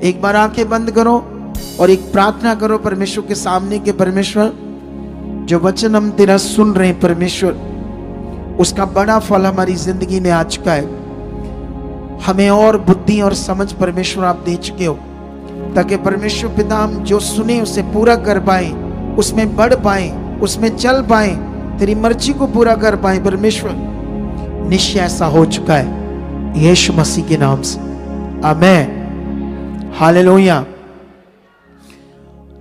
एक बार आंखें बंद करो और एक प्रार्थना करो परमेश्वर के सामने कि परमेश्वर, जो वचन हम तेरा सुन रहे हैं परमेश्वर, उसका बड़ा फल हमारी जिंदगी में आ चुका है। हमें और बुद्धि और समझ परमेश्वर आप दे चुके हो, ताकि परमेश्वर पिता हम जो सुने उसे पूरा कर पाए, उसमें बढ़ पाए, उसमें चल पाए, तेरी मर्जी को पूरा कर पाए। परमेश्वर निश्चय ऐसा हो चुका है यीशु मसीह के नाम से, आमीन, हालेलुया।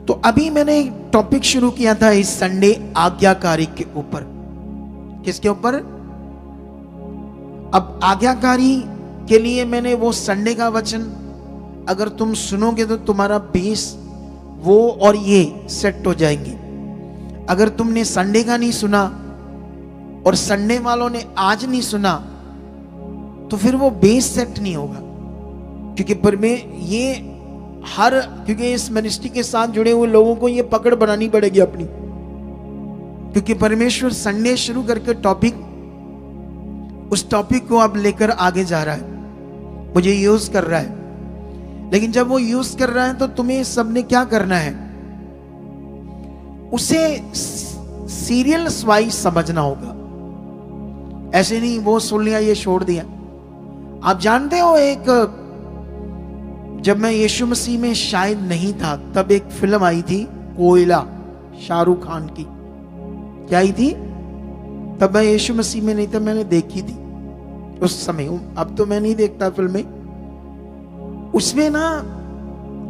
तो अभी मैंने एक टॉपिक शुरू किया था इस संडे आज्ञाकारी के ऊपर। किसके ऊपर? अब आज्ञाकारी के लिए मैंने वो संडे का वचन अगर तुम सुनोगे तो तुम्हारा बेस वो और ये सेट हो जाएंगे। अगर तुमने संडे का नहीं सुना और संडे वालों ने आज नहीं सुना तो फिर वो बेस सेट नहीं होगा, क्योंकि इस मिनिस्ट्री के साथ जुड़े हुए लोगों को ये पकड़ बनानी पड़ेगी अपनी, क्योंकि परमेश्वर संडे शुरू करके उस टॉपिक को अब लेकर आगे जा रहा है, मुझे यूज कर रहा है। लेकिन जब वो यूज कर रहा है तो तुम्हें सबने क्या करना है, उसे सीरियल वाइज समझना होगा। ऐसे नहीं वो सुन लिया ये छोड़ दिया। आप जानते हो, जब मैं यीशु मसीह में शायद नहीं था तब एक फिल्म आई थी कोयला, शाहरुख खान की। क्या आई थी? तब मैं यीशु मसीह में नहीं था, मैंने देखी थी उस समय। अब तो मैं नहीं देखता फिल्में। उसमें ना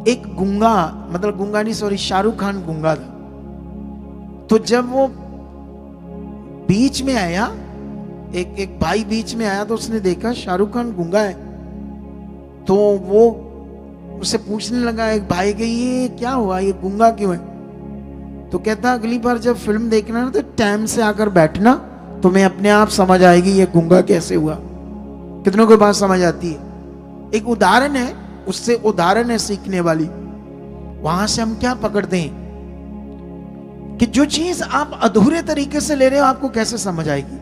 एक गूंगा नहीं, सॉरी, शाहरुख खान गूंगा था। तो जब वो बीच में आया, एक भाई बीच में आया तो उसने देखा शाहरुख खान गूंगा है, तो वो उससे पूछने लगा एक भाई के, ये क्या हुआ, ये गूंगा क्यों है? तो कहता अगली बार जब फिल्म देखना ना तो टाइम से आकर बैठना, तुम्हें अपने आप समझ आएगी ये गूंगा कैसे हुआ। कितनों को बात समझ आती है? एक उदाहरण है, उससे उदाहरण है सीखने वाली। वहां से हम क्या पकड़ते हैं कि जो चीज आप अधूरे तरीके से ले रहे हो आपको कैसे समझ आएगी।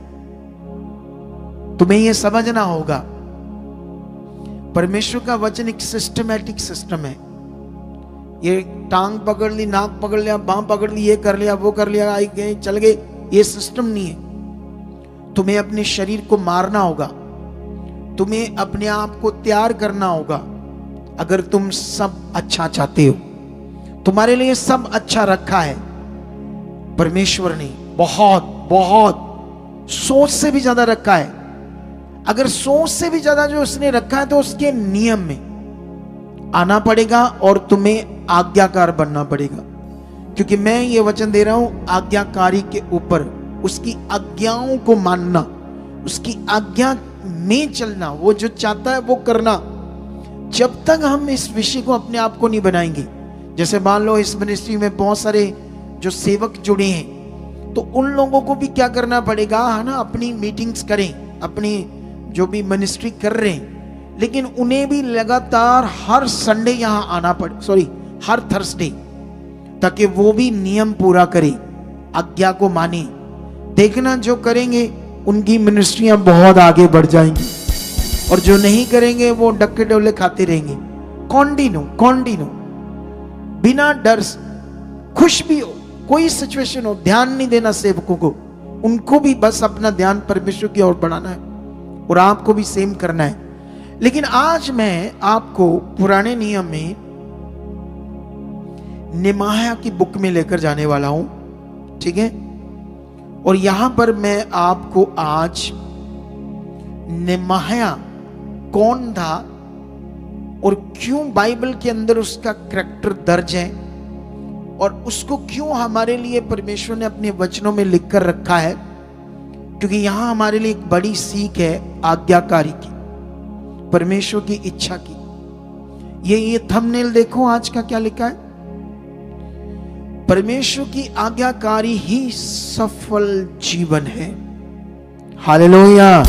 तुम्हें यह समझना होगा परमेश्वर का वचन एक सिस्टमैटिक सिस्टम है। ये टांग पकड़ ली, नाक पकड़ लिया, बांह पकड़ ली, ये कर लिया, वो कर लिया, आई गए चल गए, ये सिस्टम नहीं है। तुम्हें अपने शरीर को मारना होगा, तुम्हें अपने आप को तैयार करना होगा। अगर तुम सब अच्छा चाहते हो, तुम्हारे लिए सब अच्छा रखा है परमेश्वर ने, बहुत बहुत सोच से भी ज्यादा रखा है। अगर सोच से भी ज्यादा जो उसने रखा है तो उसके नियम में आना पड़ेगा और तुम्हें आज्ञाकार बनना पड़ेगा। क्योंकि मैं ये वचन दे रहा हूं आज्ञाकारी के ऊपर, उसकी आज्ञाओं को मानना, उसकी आज्ञा में चलना, वो जो चाहता है वो करना। जब तक हम इस विषय को अपने आप को नहीं बनाएंगे, जैसे मान लो इस मिनिस्ट्री में बहुत सारे जो सेवक जुड़े हैं, तो उन लोगों को भी क्या करना पड़ेगा, है ना, अपनी मीटिंग्स करें, अपनी जो भी मिनिस्ट्री कर रहे हैं, लेकिन उन्हें भी लगातार हर संडे यहां आना पड़े, सॉरी हर थर्सडे, ताकि वो भी नियम पूरा करे, आज्ञा को माने। देखना जो करेंगे उनकी मिनिस्ट्रियां बहुत आगे बढ़ जाएंगी, और जो नहीं करेंगे वो डक्के डोले खाते रहेंगे। कॉन्टिन्यू बिना डर, खुश भी हो, कोई सिचुएशन हो, ध्यान नहीं देना सेवकों को, उनको भी बस अपना ध्यान परमेश्वर की ओर बढ़ाना है, और आपको भी सेम करना है। लेकिन आज मैं आपको पुराने नियम में नेमाया की बुक में लेकर जाने वाला हूं, ठीक है। और यहां पर मैं आपको आज नेमाया कौन था और क्यों बाइबल के अंदर उसका करैक्टर दर्ज है, और उसको क्यों हमारे लिए परमेश्वर ने अपने वचनों में लिखकर रखा है, क्योंकि यहां हमारे लिए एक बड़ी सीख है आज्ञाकारी की, परमेश्वर की इच्छा की। ये थंबनेल देखो, आज का क्या लिखा है, परमेश्वर की आज्ञाकारी ही सफल जीवन है। हालेलुया।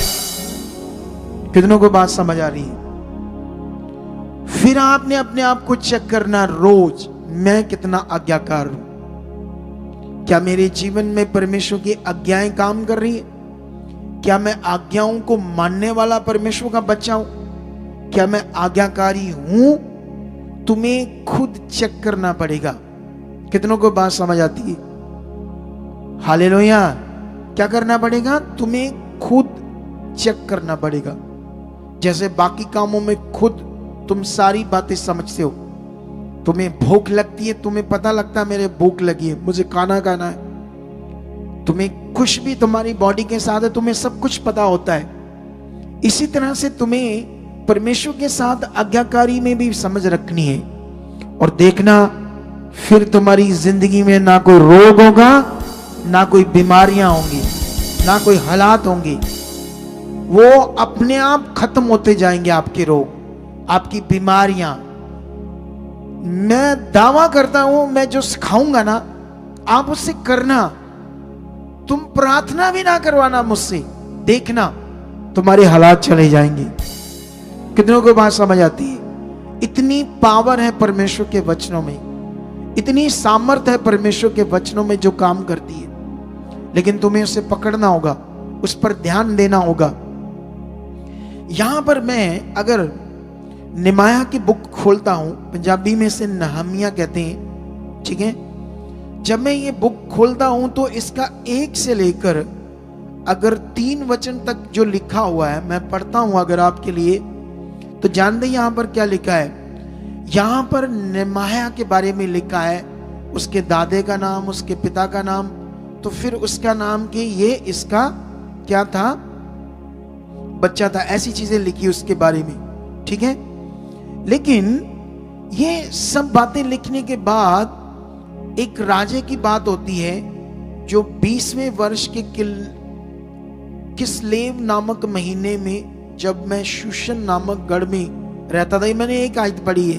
कितनों को बात समझ आ रही है? फिर आपने अपने आप को चेक करना रोज, मैं कितना आज्ञाकार हूं। क्या मेरे जीवन में परमेश्वर की आज्ञाएं काम कर रही है? क्या मैं आज्ञाओं को मानने वाला परमेश्वर का बच्चा हूं? क्या मैं आज्ञाकारी हूं तुम्हें खुद चेक करना पड़ेगा। कितनों को बात समझ आती है? हालेलुया। क्या करना पड़ेगा? तुम्हें खुद चेक करना पड़ेगा। जैसे बाकी कामों में खुद तुम सारी बातें समझते हो, तुम्हें भूख लगती है, तुम्हें पता लगता है मेरे भूख लगी है, मुझे खाना खाना है। तुम्हें कुछ भी तुम्हारी बॉडी के साथ है, तुम्हें सब कुछ पता होता है। इसी तरह से तुम्हें परमेश्वर के साथ आज्ञाकारी में भी समझ रखनी है। और देखना, फिर तुम्हारी जिंदगी में ना कोई रोग होगा, ना कोई बीमारियां होंगी, ना कोई हालात होंगे। वो अपने आप खत्म होते जाएंगे, आपके रोग, आपकी बीमारियां। मैं दावा करता हूं, मैं जो सिखाऊंगा ना, आप उससे करना। तुम प्रार्थना भी ना करवाना मुझसे, देखना तुम्हारे हालात चले जाएंगे। कितनों को बात समझ आती है? इतनी पावर है परमेश्वर के वचनों में, इतनी सामर्थ है परमेश्वर के वचनों में जो काम करती है। लेकिन तुम्हें उसे पकड़ना होगा, उस पर ध्यान देना होगा। यहां पर मैं अगर निमाया की बुक खोलता हूं, पंजाबी में से नहमिया कहते हैं, ठीक है। जब मैं ये बुक खोलता हूं तो इसका 1 से लेकर अगर 3 वचन तक जो लिखा हुआ है मैं पढ़ता हूं अगर आपके लिए, तो जानते यहां पर क्या लिखा है? यहां पर निमाया के बारे में लिखा है, उसके दादे का नाम, उसके पिता का नाम, तो फिर उसका नाम कि ये इसका क्या था, बच्चा था, ऐसी चीजें लिखी उसके बारे में, ठीक है। लेकिन ये सब बातें लिखने के बाद एक राजे की बात होती है जो 20वें वर्ष के किस्लेव नामक महीने में, जब मैं शूशन नामक गढ़ में रहता था, मैंने एक आयत पढ़ी है,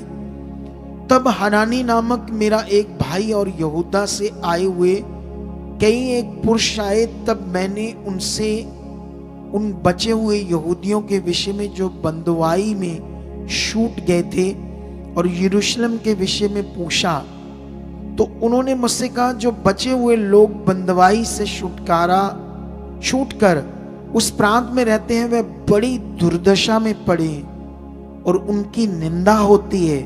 तब हनानी नामक मेरा एक भाई और यहूदा से आए हुए कई एक पुरुष आए, तब मैंने उनसे उन बचे हुए यहूदियों के विषय में जो बंदवाई में छूट गए थे और यरूशलेम के विषय में पूछा। तो उन्होंने मुझसे कहा, जो बचे हुए लोग बंदवाई से छूटकर उस प्रांत में रहते हैं, वे बड़ी दुर्दशा में पड़े और उनकी निंदा होती है,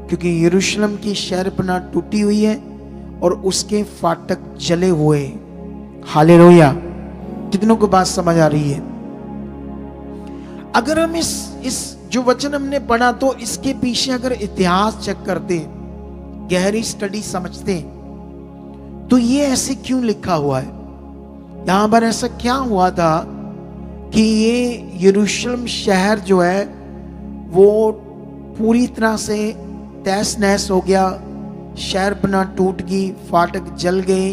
क्योंकि यरूशलेम की शहरपनाह टूटी हुई है और उसके फाटक जले हुए। हालेलुया। कितनों को बात समझ आ रही है? अगर हम इस जो वचन हमने पढ़ा, तो इसके पीछे अगर इतिहास चेक करते, गहरी स्टडी समझते, तो ये ऐसे क्यों लिखा हुआ है? यहां पर ऐसा क्या हुआ था कि ये यरूशलेम शहर जो है वो पूरी तरह से तहस नहस हो गया, शहरपनाह टूट गई, फाटक जल गए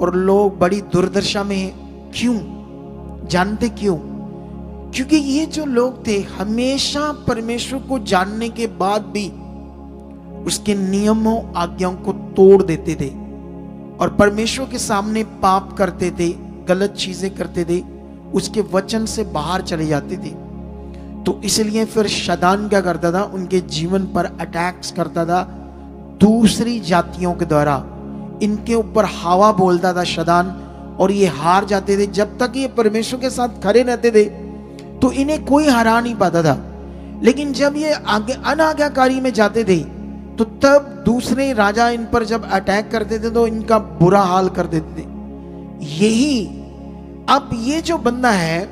और लोग बड़ी दुर्दशा में। क्यों? जानते क्यों? क्योंकि ये जो लोग थे हमेशा परमेश्वर को जानने के बाद भी उसके नियमों आज्ञाओं को तोड़ देते थे और परमेश्वर के सामने पाप करते थे, गलत चीजें करते थे, उसके वचन से बाहर चले जाते थे। तो इसलिए फिर शैतान क्या करता था? उनके जीवन पर अटैक्स करता था दूसरी जातियों के द्वारा। इनके ऊपर हवा बोलता था शैतान और ये हार जाते थे। जब तक ये परमेश्वर के साथ खड़े रहते थे तो इन्हें कोई हरा नहीं पाता था, लेकिन जब ये आगे अनाज्ञाकारी में जाते थे तो तब दूसरे राजा इन पर जब अटैक करते थे तो इनका बुरा हाल कर देते थे। यही अब ये जो बंदा है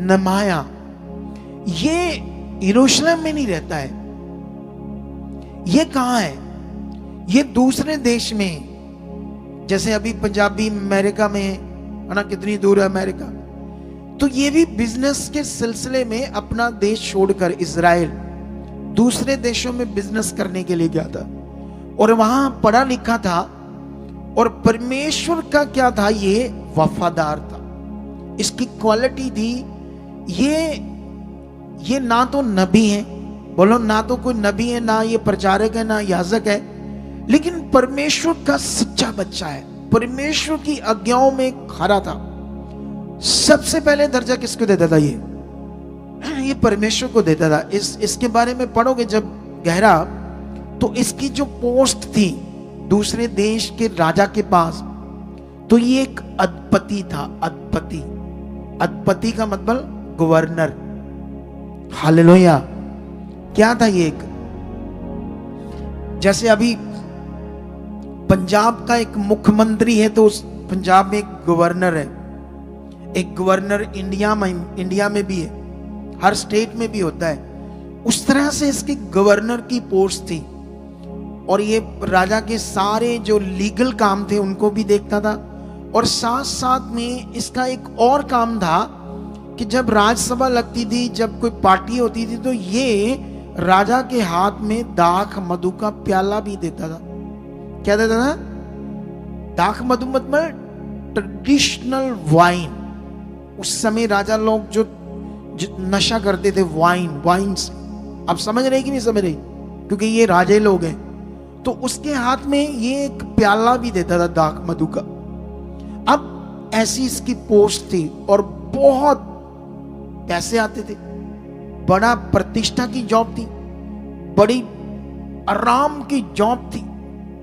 नमाया, ये यरूशलेम में नहीं रहता है। ये कहां है? ये दूसरे देश में, जैसे अभी पंजाबी अमेरिका में है ना, कितनी दूर है अमेरिका। तो ये भी बिजनेस के सिलसिले में अपना देश छोड़कर इजराइल दूसरे देशों में बिजनेस करने के लिए गया था और वहां पढ़ा लिखा था और परमेश्वर का क्या था, ये वफादार था, इसकी क्वालिटी थी। ये ना तो नबी है, बोलो ना तो कोई नबी है, ना ये प्रचारक है, ना याजक है, लेकिन परमेश्वर का सच्चा बच्चा है, परमेश्वर की आज्ञाओं में खरा था। सबसे पहले दर्जा किसको देता था? ये परमेश्वर को देता था। इसके बारे में पढ़ोगे जब गहरा, तो इसकी जो पोस्ट थी दूसरे देश के राजा के पास, तो ये एक अधिपति था। अधिपति का मतलब गवर्नर। हालेलुया। क्या था ये? एक जैसे अभी पंजाब का एक मुख्यमंत्री है तो उस पंजाब में एक गवर्नर है। एक गवर्नर इंडिया में भी है, हर स्टेट में भी होता है। उस तरह से इसके गवर्नर की पोस्ट थी और ये राजा के सारे जो लीगल काम थे उनको भी देखता था। और साथ साथ में इसका एक और काम था कि जब राज्यसभा लगती थी, जब कोई पार्टी होती थी, तो ये राजा के हाथ में दाख मधु का प्याला भी देता था। क्या देता था? दाख मधु मतलब ट्रेडिशनल वाइन। उस समय राजा लोग जो नशा करते थे वाइन से। आप समझ रहे कि नहीं समझ रहे? क्योंकि ये राजे लोग हैं, तो उसके हाथ में ये एक प्याला भी देता था दाख मधु का। अब ऐसी इसकी पोस्ट थी और बहुत पैसे आते थे, बड़ा प्रतिष्ठा की जॉब थी, बड़ी आराम की जॉब थी,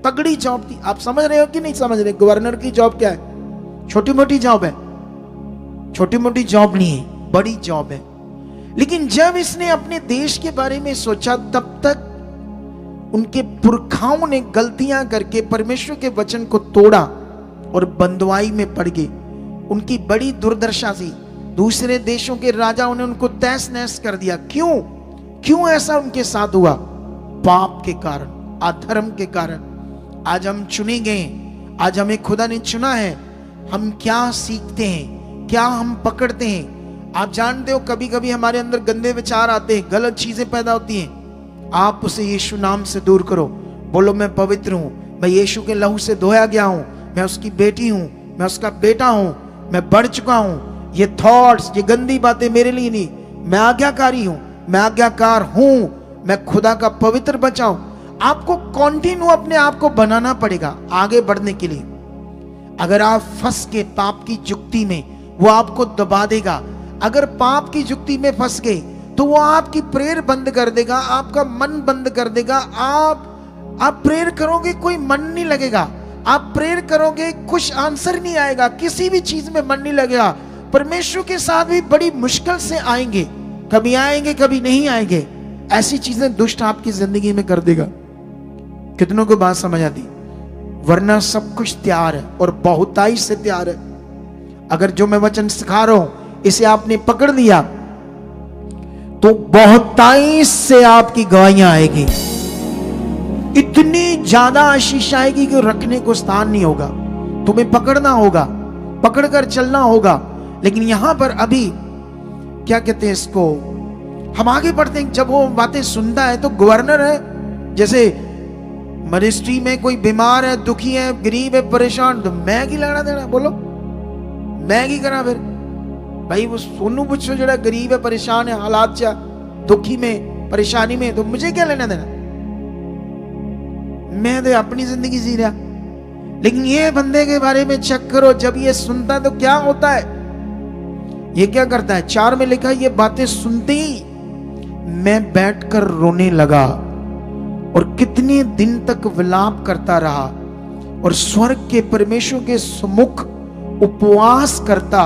तगड़ी जॉब थी। आप समझ रहे हो कि नहीं समझ रहे? गवर्नर की जॉब क्या है? छोटी मोटी जॉब है? छोटी मोटी जॉब नहीं है, बड़ी जॉब है। लेकिन जब इसने अपने देश के बारे में सोचा, तब तक उनके पुरखाओं ने गलतियां करके परमेश्वर के वचन को तोड़ा और बंदवाई में पड़ गए। उनकी बड़ी दुर्दशा थी। दूसरे देशों के राजाओं ने उनको तहस नहस कर दिया। क्यों ऐसा उनके साथ हुआ? पाप के कारण, अधर्म के कारण। आज हम चुने गए, आज हमें खुदा ने चुना है। हम क्या सीखते हैं, क्या हम पकड़ते हैं? आप जानते हो कभी कभी हमारे अंदर गंदे विचार आते हैं, गलत चीजें पैदा होती हैं। आप उसे यीशु नाम से दूर करो। बोलो मैं पवित्र हूं, मैं यीशु के लहू से धोया गया हूं, मैं उसकी बेटी हूं, मैं उसका बेटा हूं, मैं बढ़ चुका हूं। ये थॉट्स, ये गंदी बातें मेरे लिए नहीं। मैं आज्ञाकारी हूं, मैं आज्ञाकार हूं, मैं खुदा का पवित्र बच्चा हूं। आपको कॉन्टिन्यू अपने आप को बनाना पड़ेगा आगे बढ़ने के लिए। अगर आप फंस के पाप की जुक्ति में, वो आपको दबा देगा। अगर पाप की जुक्ति में फंस गए तो वो आपकी प्रेयर बंद कर देगा, आपका मन बंद कर देगा। आप प्रेयर करोगे, कोई मन नहीं लगेगा। आप प्रेयर करोगे, कुछ आंसर नहीं आएगा, किसी भी चीज में मन नहीं लगेगा। परमेश्वर के साथ भी बड़ी मुश्किल से आएंगे, कभी आएंगे कभी नहीं आएंगे। ऐसी चीजें दुष्ट आपकी जिंदगी में कर देगा। कितनों को बात समझ आती? वरना सब कुछ तैयार है और बहुताई से तैयार है। अगर जो मैं वचन सिखा रहा हूं इसे आपने पकड़ लिया तो बहुताई से आपकी गवाहियां आएगी। इतनी ज्यादा आशीष आएगी कि रखने को स्थान नहीं होगा। तुम्हें पकड़ना होगा, पकड़कर चलना होगा। लेकिन यहां पर अभी क्या कहते हैं इसको, हम आगे बढ़ते हैं। जब वो बातें सुनता है तो गवर्नर है, जैसे मिनिस्ट्री में कोई बीमार है, दुखी है, गरीब है, परेशान, तो मैं की लेना देना? बोलो मैं की करा? फिर भाई वो सोनू पुछो जड़ा गरीब है, परेशान है, हालात चा दुखी में, परेशानी में, तो मुझे क्या लेना देना? मैं तो अपनी जिंदगी जी रहा। लेकिन ये बंदे के बारे में चेक करो, जब ये सुनता है तो क्या होता है? ये क्या करता है? 4 में लिखा है, ये बातें सुनते ही मैं बैठकर रोने लगा और कितने दिन तक विलाप करता रहा और स्वर्ग के परमेश्वर के सम्मुख उपवास करता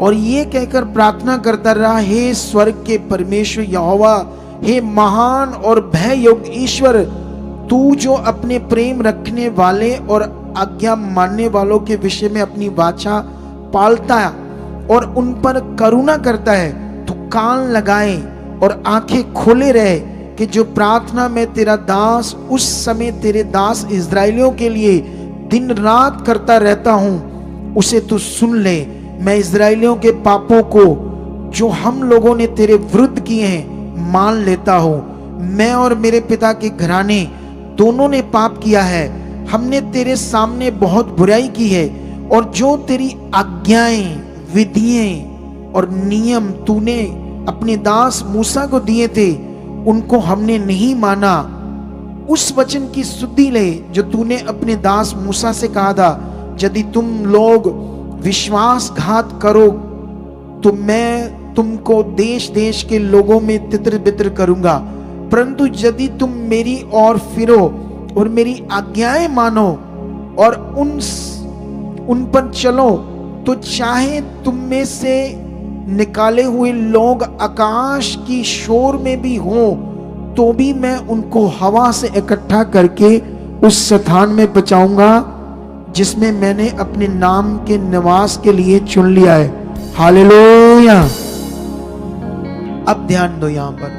और ये कहकर प्रार्थना करता रहा, हे स्वर्ग के परमेश्वर यहोवा, हे महान और भय योग्य ईश्वर, तू जो अपने प्रेम रखने वाले और आज्ञा मानने वालों के विषय में अपनी वाचा पालता है और उन पर करुणा करता है, तू कान लगाए और आंखें खोले रहे कि जो प्रार्थना में तेरा दास उस समय तेरे दास इस्राएलियों के लिए दिन रात करता रहता हूं, उसे तू सुन ले। मैं इस्राएलियों के पापों को जो हम लोगों ने तेरे विरुद्ध किए हैं मान लेता हूं। मैं और मेरे पिता के घराने दोनों ने पाप किया है। हमने तेरे सामने बहुत बुराई की है और जो तेरी आज्ञाएं, विधियां और नियम तूने अपने दास मूसा को दिए थे उनको हमने नहीं माना। उस वचन की सुधि ले जो तूने अपने दास मूसा से कहा था, यदि तुम लोग विश्वासघात करो तो मैं तुमको देश देश के लोगों में तितर बितर करूंगा। परंतु यदि तुम मेरी ओर फिरो और मेरी आज्ञाएं मानो और उन पर चलो तो चाहे तुम में से निकाले हुए लोग आकाश की शोर में भी हो तो भी मैं उनको हवा से इकट्ठा करके उस स्थान में पहुंचाऊंगा जिसमें मैंने अपने नाम के निवास के लिए चुन लिया है। हालेलुया। अब ध्यान दो, यहां पर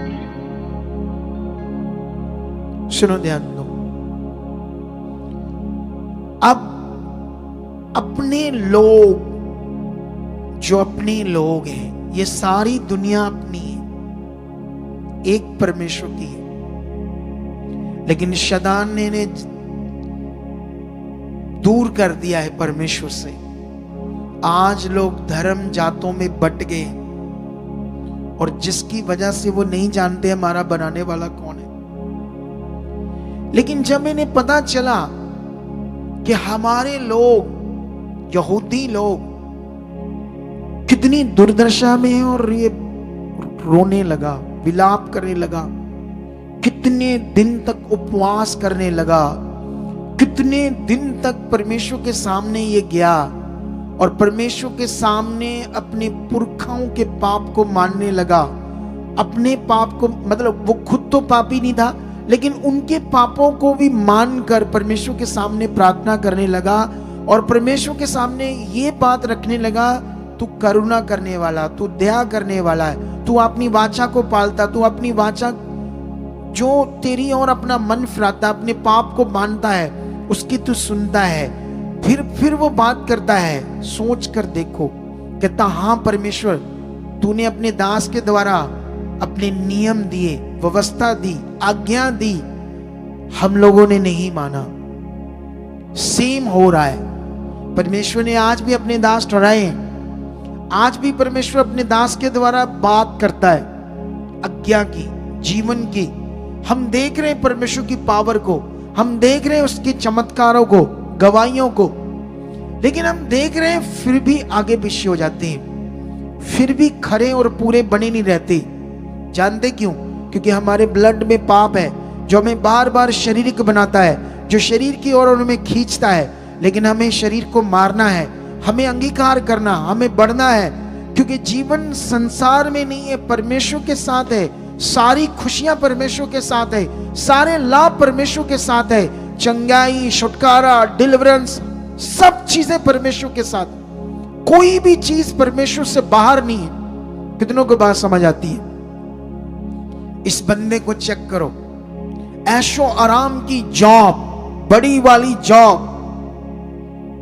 सुनो, ध्यान दो। अब अपने लोग, जो अपने लोग हैं, ये सारी दुनिया अपनी है, एक परमेश्वर की है। लेकिन शैतान ने दूर कर दिया है परमेश्वर से। आज लोग धर्म जातों में बट गए और जिसकी वजह से वो नहीं जानते हमारा बनाने वाला कौन है। लेकिन जब इन्हें पता चला कि हमारे लोग, यहूदी लोग कितनी दुर्दशा में है, और ये रोने लगा, विलाप करने लगा, कितने दिन तक उपवास करने लगा, कितने दिन तक परमेश्वर के सामने ये गया और परमेश्वर के सामने अपने पुरखाओं के पाप को मानने लगा। अपने पाप को, मतलब वो खुद तो पापी नहीं था, लेकिन उनके पापों को भी मानकर परमेश्वर के सामने प्रार्थना करने लगा और परमेश्वर के सामने ये बात रखने लगा, तू करुणा करने वाला, तू दया करने वाला है, तू अपनी वाचा को पालता, तू अपनी वाचा जो तेरी और अपना मन फिराता, अपने पाप को मानता है, उसकी तू सुनता है। फिर वो बात करता है, सोच कर देखो, कहता हाँ परमेश्वर, तूने अपने दास के द्वारा अपने नियम दिए, व्यवस्था दी, आज्ञा दी, हम लोगों ने नहीं माना। सेम हो रहा है। परमेश्वर ने आज भी अपने दास ठहराए हैं। आज भी परमेश्वर अपने दास के द्वारा बात करता है, आज्ञा की, जीवन की। हम देख रहे हैं परमेश्वर की पावर को, हम देख रहे हैं उसके चमत्कारों को, गवाहियों को, लेकिन हम देख रहे हैं फिर भी आगे पीछे हो जाते हैं, फिर भी खरे और पूरे बने नहीं रहते। जानते क्यों? क्योंकि हमारे ब्लड में पाप है जो हमें बार बार शारीरिक बनाता है, जो शरीर की ओर हमें खींचता है। लेकिन हमें शरीर को मारना है, हमें अंगीकार करना, हमें बढ़ना है, क्योंकि जीवन संसार में नहीं है, परमेश्वर के साथ है। सारी खुशियां परमेश्वर के साथ है, सारे लाभ परमेश्वर के साथ है। चंगाई, छुटकारा, डिलीवरेंस, सब चीजें परमेश्वर के साथ। कोई भी चीज परमेश्वर से बाहर नहीं है। कितनों को बात समझ आती है? इस बंदे को चेक करो, ऐशो आराम की जॉब, बड़ी वाली जॉब,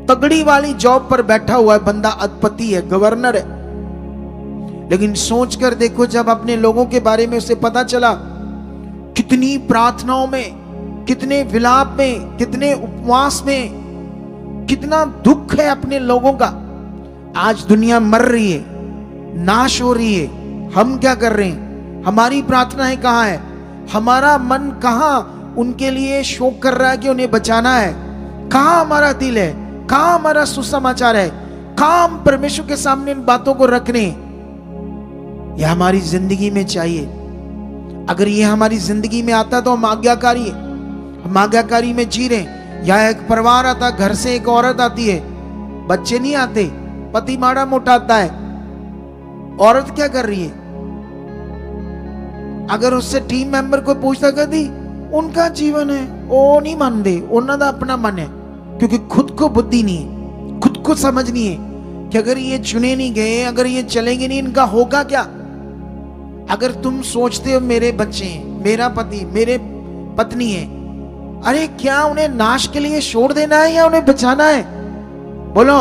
तगड़ी वाली जॉब पर बैठा हुआ है बंदा, अधिपति है, गवर्नर है। लेकिन सोच कर देखो, जब अपने लोगों के बारे में उसे पता चला, कितनी प्रार्थनाओं में, कितने विलाप में, कितने उपवास में, कितना दुख है अपने लोगों का। आज दुनिया मर रही है, नाश हो रही है, हम क्या कर रहे हैं? हमारी प्रार्थनाएं कहां है? हमारा मन कहां उनके लिए शोक कर रहा है कि उन्हें बचाना है? कहां हमारा दिल है? कहां हमारा सुसमाचार है? कहां हम परमेश्वर के सामने इन बातों को रखने? यह हमारी जिंदगी में चाहिए। अगर ये हमारी जिंदगी में आता तो हम आज्ञाकारी है, हम आज्ञाकारी में जी रहे। या एक परिवार आता, घर से एक औरत आती है, बच्चे नहीं आते, पति माड़ा मोटा आता है, औरत क्या कर रही है? अगर उससे टीम मेंबर को पूछता, कहती उनका जीवन है, वो नहीं मानते, उन्होंने अपना मन है, क्योंकि खुद को बुद्धि नहीं है, खुद को समझ नहीं है कि अगर ये चुने नहीं गए, अगर ये चलेंगे नहीं, इनका होगा क्या? अगर तुम सोचते हो मेरे बच्चे हैं, मेरा पति, मेरे पत्नी है, अरे क्या उन्हें नाश के लिए छोड़ देना है या उन्हें बचाना है? बोलो।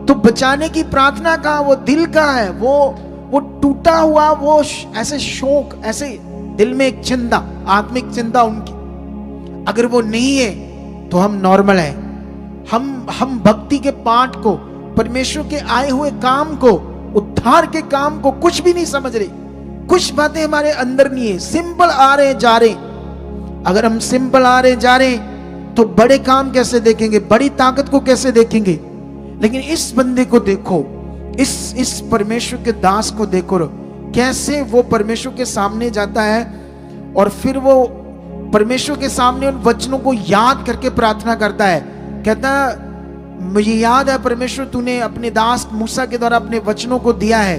तो बचाने की प्रार्थना का वो दिल का है, वो टूटा हुआ, वो ऐसे शोक, ऐसे दिल में एक चिंता, आत्मिक चिंता उनकी, अगर वो नहीं है तो हम नॉर्मल है। हम भक्ति के पाठ को, परमेश्वर के आए हुए काम को, उद्धार के काम को कुछ भी नहीं समझ रहे। कुछ बातें हमारे अंदर नहीं है, सिंपल आ रहे जा रहे। अगर हम सिंपल आ रहे जा रहे तो बड़े काम कैसे देखेंगे, बड़ी ताकत को कैसे देखेंगे? लेकिन इस बंदे को देखो, इस परमेश्वर के दास को देखो, कैसे वो परमेश्वर के सामने जाता है और फिर वो परमेश्वर के सामने उन वचनों को याद करके प्रार्थना करता है। कहता, मुझे याद है परमेश्वर, तूने अपने दास मूसा के द्वारा अपने वचनों को दिया है,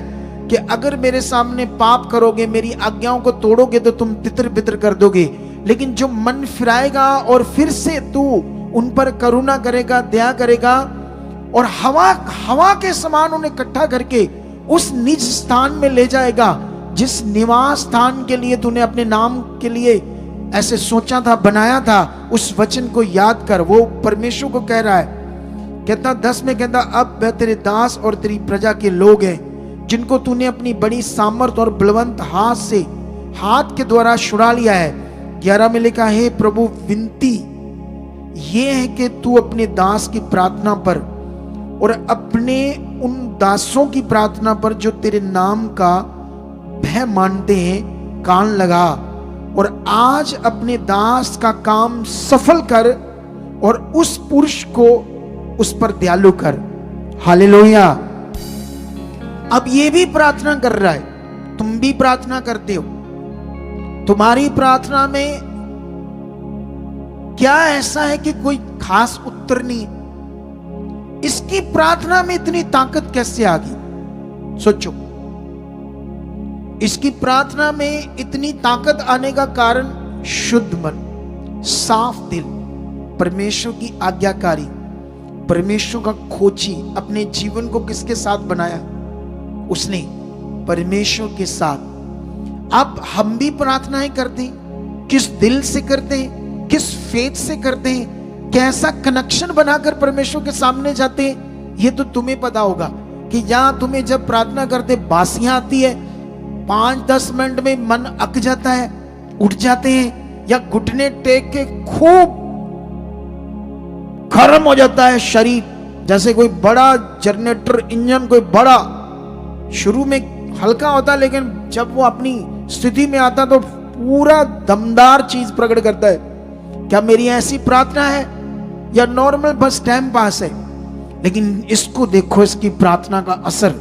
कि अगर मेरे सामने पाप करोगे, मेरी आज्ञाओं को तोड़ोगे तो तुम तितर बितर कर दोगे, लेकिन जो मन फिराएगा और फिर से तू उन पर करुणा करेगा, दया करेगा और हवा के समान उन्हें इकट्ठा करके उस निज स्थान में ले जाएगा जिस निवास स्थान के लिए तूने अपने नाम के लिए ऐसे सोचा था, बनाया था। उस वचन को याद कर। वो परमेश्वर को कह रहा है, कहता 10 में कहता, अब वह तेरे दास और तेरी प्रजा के लोग हैं जिनको तूने अपनी बड़ी सामर्थ और बलवंत हाथ के द्वारा छुड़ा लिया है। 11 में लिखा, हे प्रभु, विनती ये है कि तू अपने दास की प्रार्थना पर और अपने उन दासों की प्रार्थना पर जो तेरे नाम का भय मानते हैं कान लगा, और आज अपने दास का काम सफल कर और उस पुरुष को उस पर दयालु कर। हालेलुया। अब ये भी प्रार्थना कर रहा है, तुम भी प्रार्थना करते हो। तुम्हारी प्रार्थना में क्या ऐसा है कि कोई खास उत्तर नहीं है? इसकी प्रार्थना में इतनी ताकत कैसे आ गई? सोचो, इसकी प्रार्थना में इतनी ताकत आने का कारण शुद्ध मन, साफ दिल, परमेश्वर की आज्ञाकारी, परमेश्वर का खोजी। अपने जीवन को किसके साथ बनाया? उसने, परमेश्वर के साथ। अब हम भी प्रार्थनाएं करते हैं, किस दिल से करते हैं, किस फेथ से करते हैं, कैसा कनेक्शन बनाकर परमेश्वर के सामने जाते हैं, ये तो तुम्हें पता होगा। कि यहां तुम्हें जब प्रार्थना करते बासियां आती है, 5-10 मिनट में मन अक जाता है, उठ जाते हैं, या घुटने टेक के खूब गर्म हो जाता है शरीर, जैसे कोई बड़ा जनरेटर इंजन, कोई बड़ा, शुरू में हल्का होता है लेकिन जब वो अपनी स्थिति में आता तो पूरा दमदार चीज प्रकट करता है। क्या मेरी ऐसी प्रार्थना है या नॉर्मल बस टाइम पास है? लेकिन इसको देखो, इसकी प्रार्थना का असर।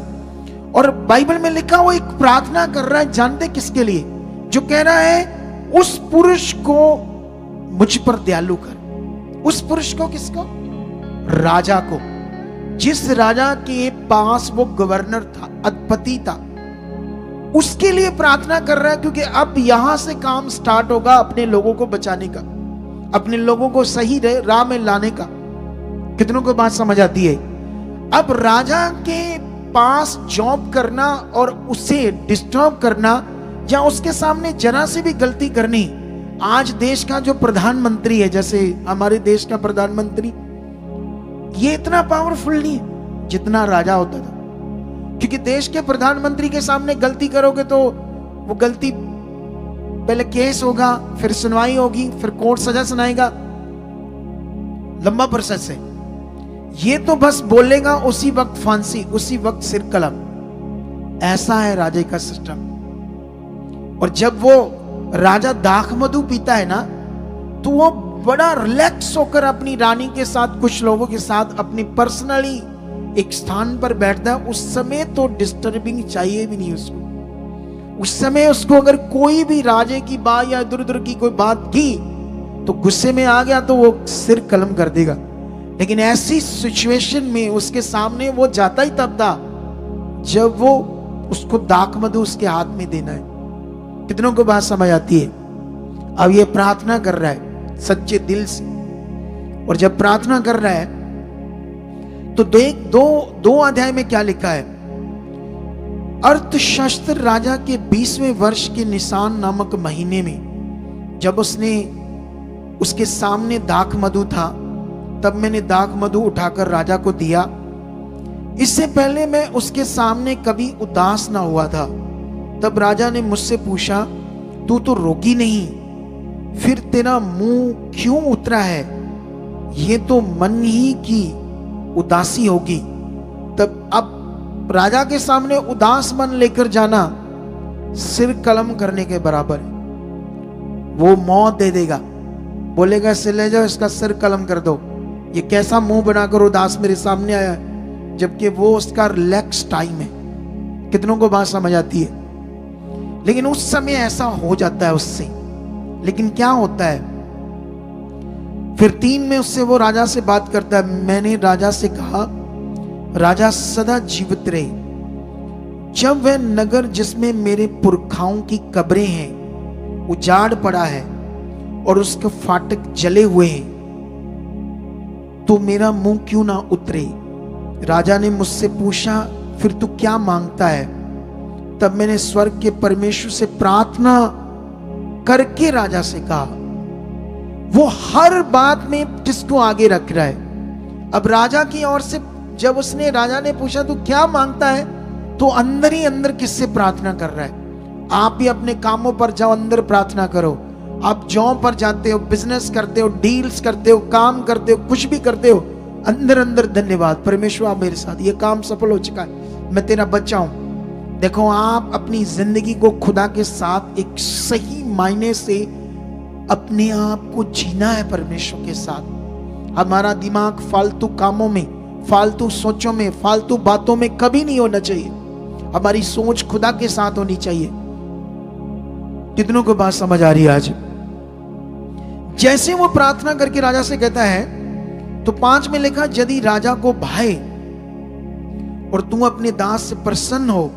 और बाइबल में लिखा, वो एक प्रार्थना कर रहा है, जानते किसके लिए? जो कह रहा है उस पुरुष को मुझ पर दयालु कर। उस पुरुष को किसको? राजा को। जिस राजा के पास वो गवर्नर था, अधिपति था, उसके लिए प्रार्थना कर रहा है, क्योंकि अब यहां से काम स्टार्ट होगा अपने लोगों को बचाने का, अपने लोगों को सही राह में लाने का। कितनों को बात समझ आती है? अब राजा के पास जॉब करना और उसे डिस्टर्ब करना या उसके सामने जरा से भी गलती करनी, आज देश का जो प्रधानमंत्री है, जैसे हमारे देश का प्रधानमंत्री, ये इतना पावरफुल नहीं है जितना राजा होता था। क्योंकि देश के प्रधानमंत्री के सामने गलती करोगे तो वो गलती, पहले केस होगा, फिर सुनवाई होगी, फिर कोर्ट सजा सुनाएगा, लंबा प्रोसेस है। ये तो बस बोलेगा उसी वक्त फांसी, उसी वक्त सिर कलम। ऐसा है राजे का सिस्टम। और जब वो राजा दाख मधु पीता है ना, तो वो बड़ा रिलैक्स होकर अपनी रानी के साथ, कुछ लोगों के साथ अपनी पर्सनली एक स्थान पर बैठता है। उस समय तो डिस्टर्बिंग चाहिए भी नहीं उसको। उस समय उसको अगर कोई भी राजे की बात या इधर उधर की कोई बात की तो गुस्से में आ गया तो वो सिर कलम कर देगा। लेकिन ऐसी सिचुएशन में उसके सामने वो जाता ही तब था जब वो उसको दाख मधु उसके हाथ में देना है। कितनों को बात समझ आती है? अब ये प्रार्थना कर रहा है सच्चे दिल से, और जब प्रार्थना कर रहा है तो दो अध्याय में क्या लिखा है? अर्थशास्त्र राजा के 20वें वर्ष के निसान नामक महीने में, जब उसके सामने दाख मधु था, तब मैंने दाख मधु उठाकर राजा को दिया। इससे पहले मैं उसके सामने कभी उदास ना हुआ था। तब राजा ने मुझसे पूछा, तू तो रोगी नहीं, फिर तेरा मुंह क्यों उतरा है? ये तो मन ही की उदासी होगी। तब अब राजा के सामने उदास मन लेकर जाना सिर कलम करने के बराबर है। वो मौत दे देगा, बोलेगा इसे ले जाओ, इसका सिर कलम कर दो। ये कैसा मुंह बनाकर उदास मेरे सामने आया है, जबकि वो उसका रिलैक्स टाइम है। कितनों को बात समझ आती है? लेकिन उस समय ऐसा हो जाता है उससे। लेकिन क्या होता है फिर 3 में उससे वो राजा से बात करता है। मैंने राजा से कहा, राजा सदा जीवित रहे, जब वह नगर जिसमें मेरे पुरखाओं की कब्रें हैं उजाड़ पड़ा है और उसके फाटक जले हुए हैं, तो मेरा मुंह क्यों ना उतरे। राजा ने मुझसे पूछा, फिर तू क्या मांगता है? तब मैंने स्वर्ग के परमेश्वर से प्रार्थना करके राजा से कहा। वो हर बात में किसको आगे रख रहा है। अब राजा की ओर से जब राजा ने पूछा तू क्या मांगता है, तो अंदर ही अंदर किससे प्रार्थना कर रहा है। आप भी अपने कामों पर जाओ, अंदर प्रार्थना करो। आप जॉब पर जाते हो, बिजनेस करते हो, डील्स करते हो, काम करते हो, कुछ भी करते हो, अंदर अंदर धन्यवाद परमेश्वर, आप मेरे साथ, ये काम सफल हो चुका है, मैं तेरा बच्चा हूं। देखो, आप अपनी जिंदगी को खुदा के साथ एक सही मायने से अपने आप को जीना है परमेश्वर के साथ। हमारा दिमाग फालतू कामों में, फालतू सोचों में, फालतू बातों में कभी नहीं होना चाहिए। हमारी सोच खुदा के साथ होनी चाहिए। कितनों को बात समझ आ रही है आज? जैसे वो प्रार्थना करके राजा से कहता है, तो 5 में लिखा, यदि राजा को भाए और तू अपने दास से प्रसन्न हो,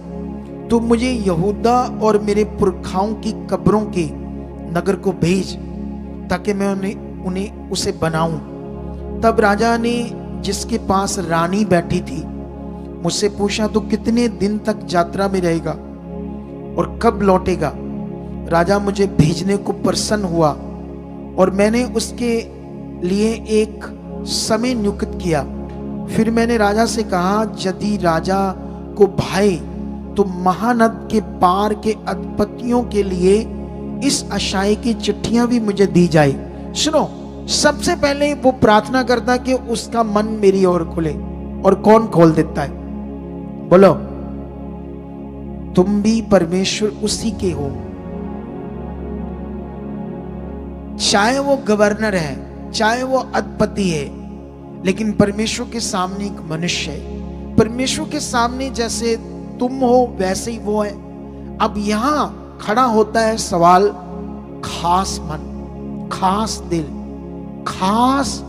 तो मुझे यहूदा और मेरे पुरखाओं की कब्रों के नगर को भेज, ताकि मैं उन्हें उसे बनाऊं। तब राजा ने, जिसके पास रानी बैठी थी, मुझसे पूछा, तो कितने दिन तक यात्रा में रहेगा और कब लौटेगा? राजा मुझे भेजने को प्रसन्न हुआ और मैंने उसके लिए एक समय नियुक्त किया। फिर मैंने राजा से कहा, यदि राजा को भाए तो महानद के पार के अधिपतियों के लिए इस आशय की चिट्ठियां भी मुझे दी जाए। सुनो, सबसे पहले वो प्रार्थना करता कि उसका मन मेरी ओर खुले। और कौन खोल देता है? बोलो, तुम भी परमेश्वर उसी के हो। चाहे वो गवर्नर है, चाहे वो अधिपति है, लेकिन परमेश्वर के सामने एक मनुष्य है। परमेश्वर के सामने जैसे तुम हो वैसे ही वो है। अब यहां खड़ा होता है सवाल, खास मन, खास दिल, खास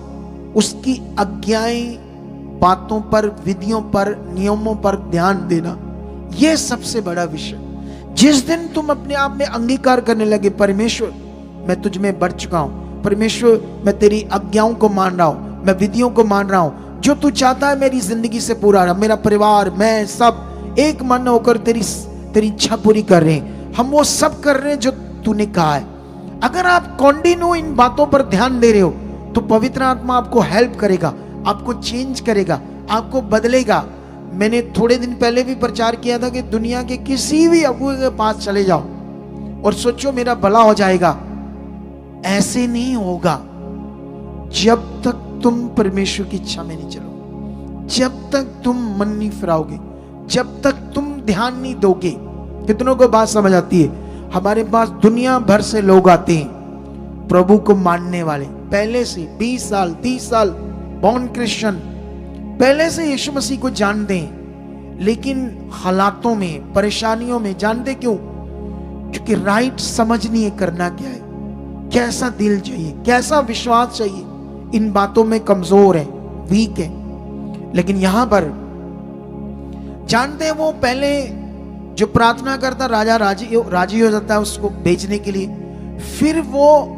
उसकी आज्ञाएं, बातों पर, विधियों पर, नियमों पर ध्यान देना, यह सबसे बड़ा विषय। जिस दिन तुम अपने आप में अंगीकार करने लगे, परमेश्वर मैं तुझ में बढ़ चुका हूं, परमेश्वर मैं तेरी आज्ञाओं को मान रहा हूं, मैं विधियों को मान रहा हूं, जो तू चाहता है मेरी जिंदगी से पूरा रहा, मेरा परिवार, मैं सब एक मन होकर तेरी इच्छा पूरी कर रहे हैं, हम वो सब कर रहे हैं जो तूने कहा है। अगर आप कंटिन्यू इन बातों पर ध्यान दे रहे हो, तो पवित्र आत्मा आपको हेल्प करेगा, आपको चेंज करेगा, आपको बदलेगा। मैंने थोड़े दिन पहले भी प्रचार किया था कि दुनिया के किसी भी अगुए के पास चले जाओ और सोचो मेरा भला हो जाएगा। ऐसे नहीं होगा जब तक तुम परमेश्वर की इच्छा में नहीं चलोगे, जब तक तुम मन नहीं फिराओगे, जब तक तुम ध्यान नहीं दोगे। कितनों को बात समझ आती है? हमारे पास दुनिया भर से लोग आते हैं प्रभु को मानने वाले, पहले से 20 साल 30 साल बॉर्न क्रिश्चियन, पहले से यीशु मसीह को जानते हैं, लेकिन हालातों में, परेशानियों में, जानते क्यों? क्योंकि राइट समझ नहीं है करना क्या है, कैसा दिल चाहिए, कैसा विश्वास चाहिए, इन बातों में कमजोर है, वीक है। लेकिन यहां पर जानते हैं, वो पहले जो प्रार्थना करता, राजा राजी हो जाता है उसको भेजने के लिए। फिर वो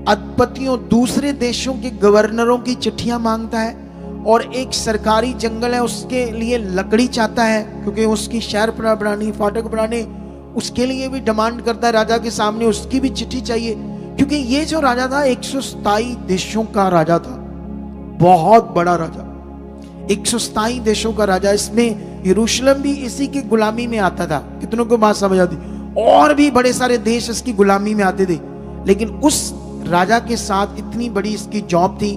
अधिपतियों, दूसरे देशों के गवर्नरों की चिट्ठियां मांगता है, और एक सरकारी जंगल है उसके लिए लकड़ी चाहता है, क्योंकि उसकी शहर बनानी, फाटक बनाने, उसके लिए भी डिमांड करता है राजा के सामने, उसकी भी चिट्ठी चाहिए। क्योंकि ये जो राजा था 127 देशों का राजा था, बहुत बड़ा राजा, 127 देशों का राजा। इसमें यरूशलेम भी इसी की गुलामी में आता था। कितनों को बात समझ आती? और भी बड़े सारे देश इसकी गुलामी में आते थे, लेकिन उस राजा के साथ इतनी बड़ी इसकी जॉब थी।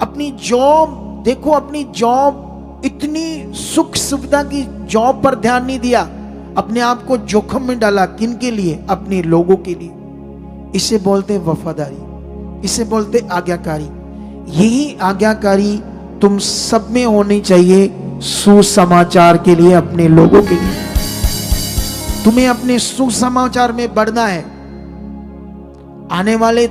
अपनी जॉब देखो, अपनी जॉब, इतनी सुख सुविधा की जॉब पर ध्यान नहीं दिया, अपने आप को जोखिम में डाला। किन के लिए? अपने लोगों के लिए। इसे बोलते वफादारी, इसे बोलते आज्ञाकारी। यही आज्ञाकारी तुम सब में होनी चाहिए, सुसमाचार के लिए, अपने लोगों के लिए। तुम्हें अपने सुसमाचार में बढ़ना है। आने वाले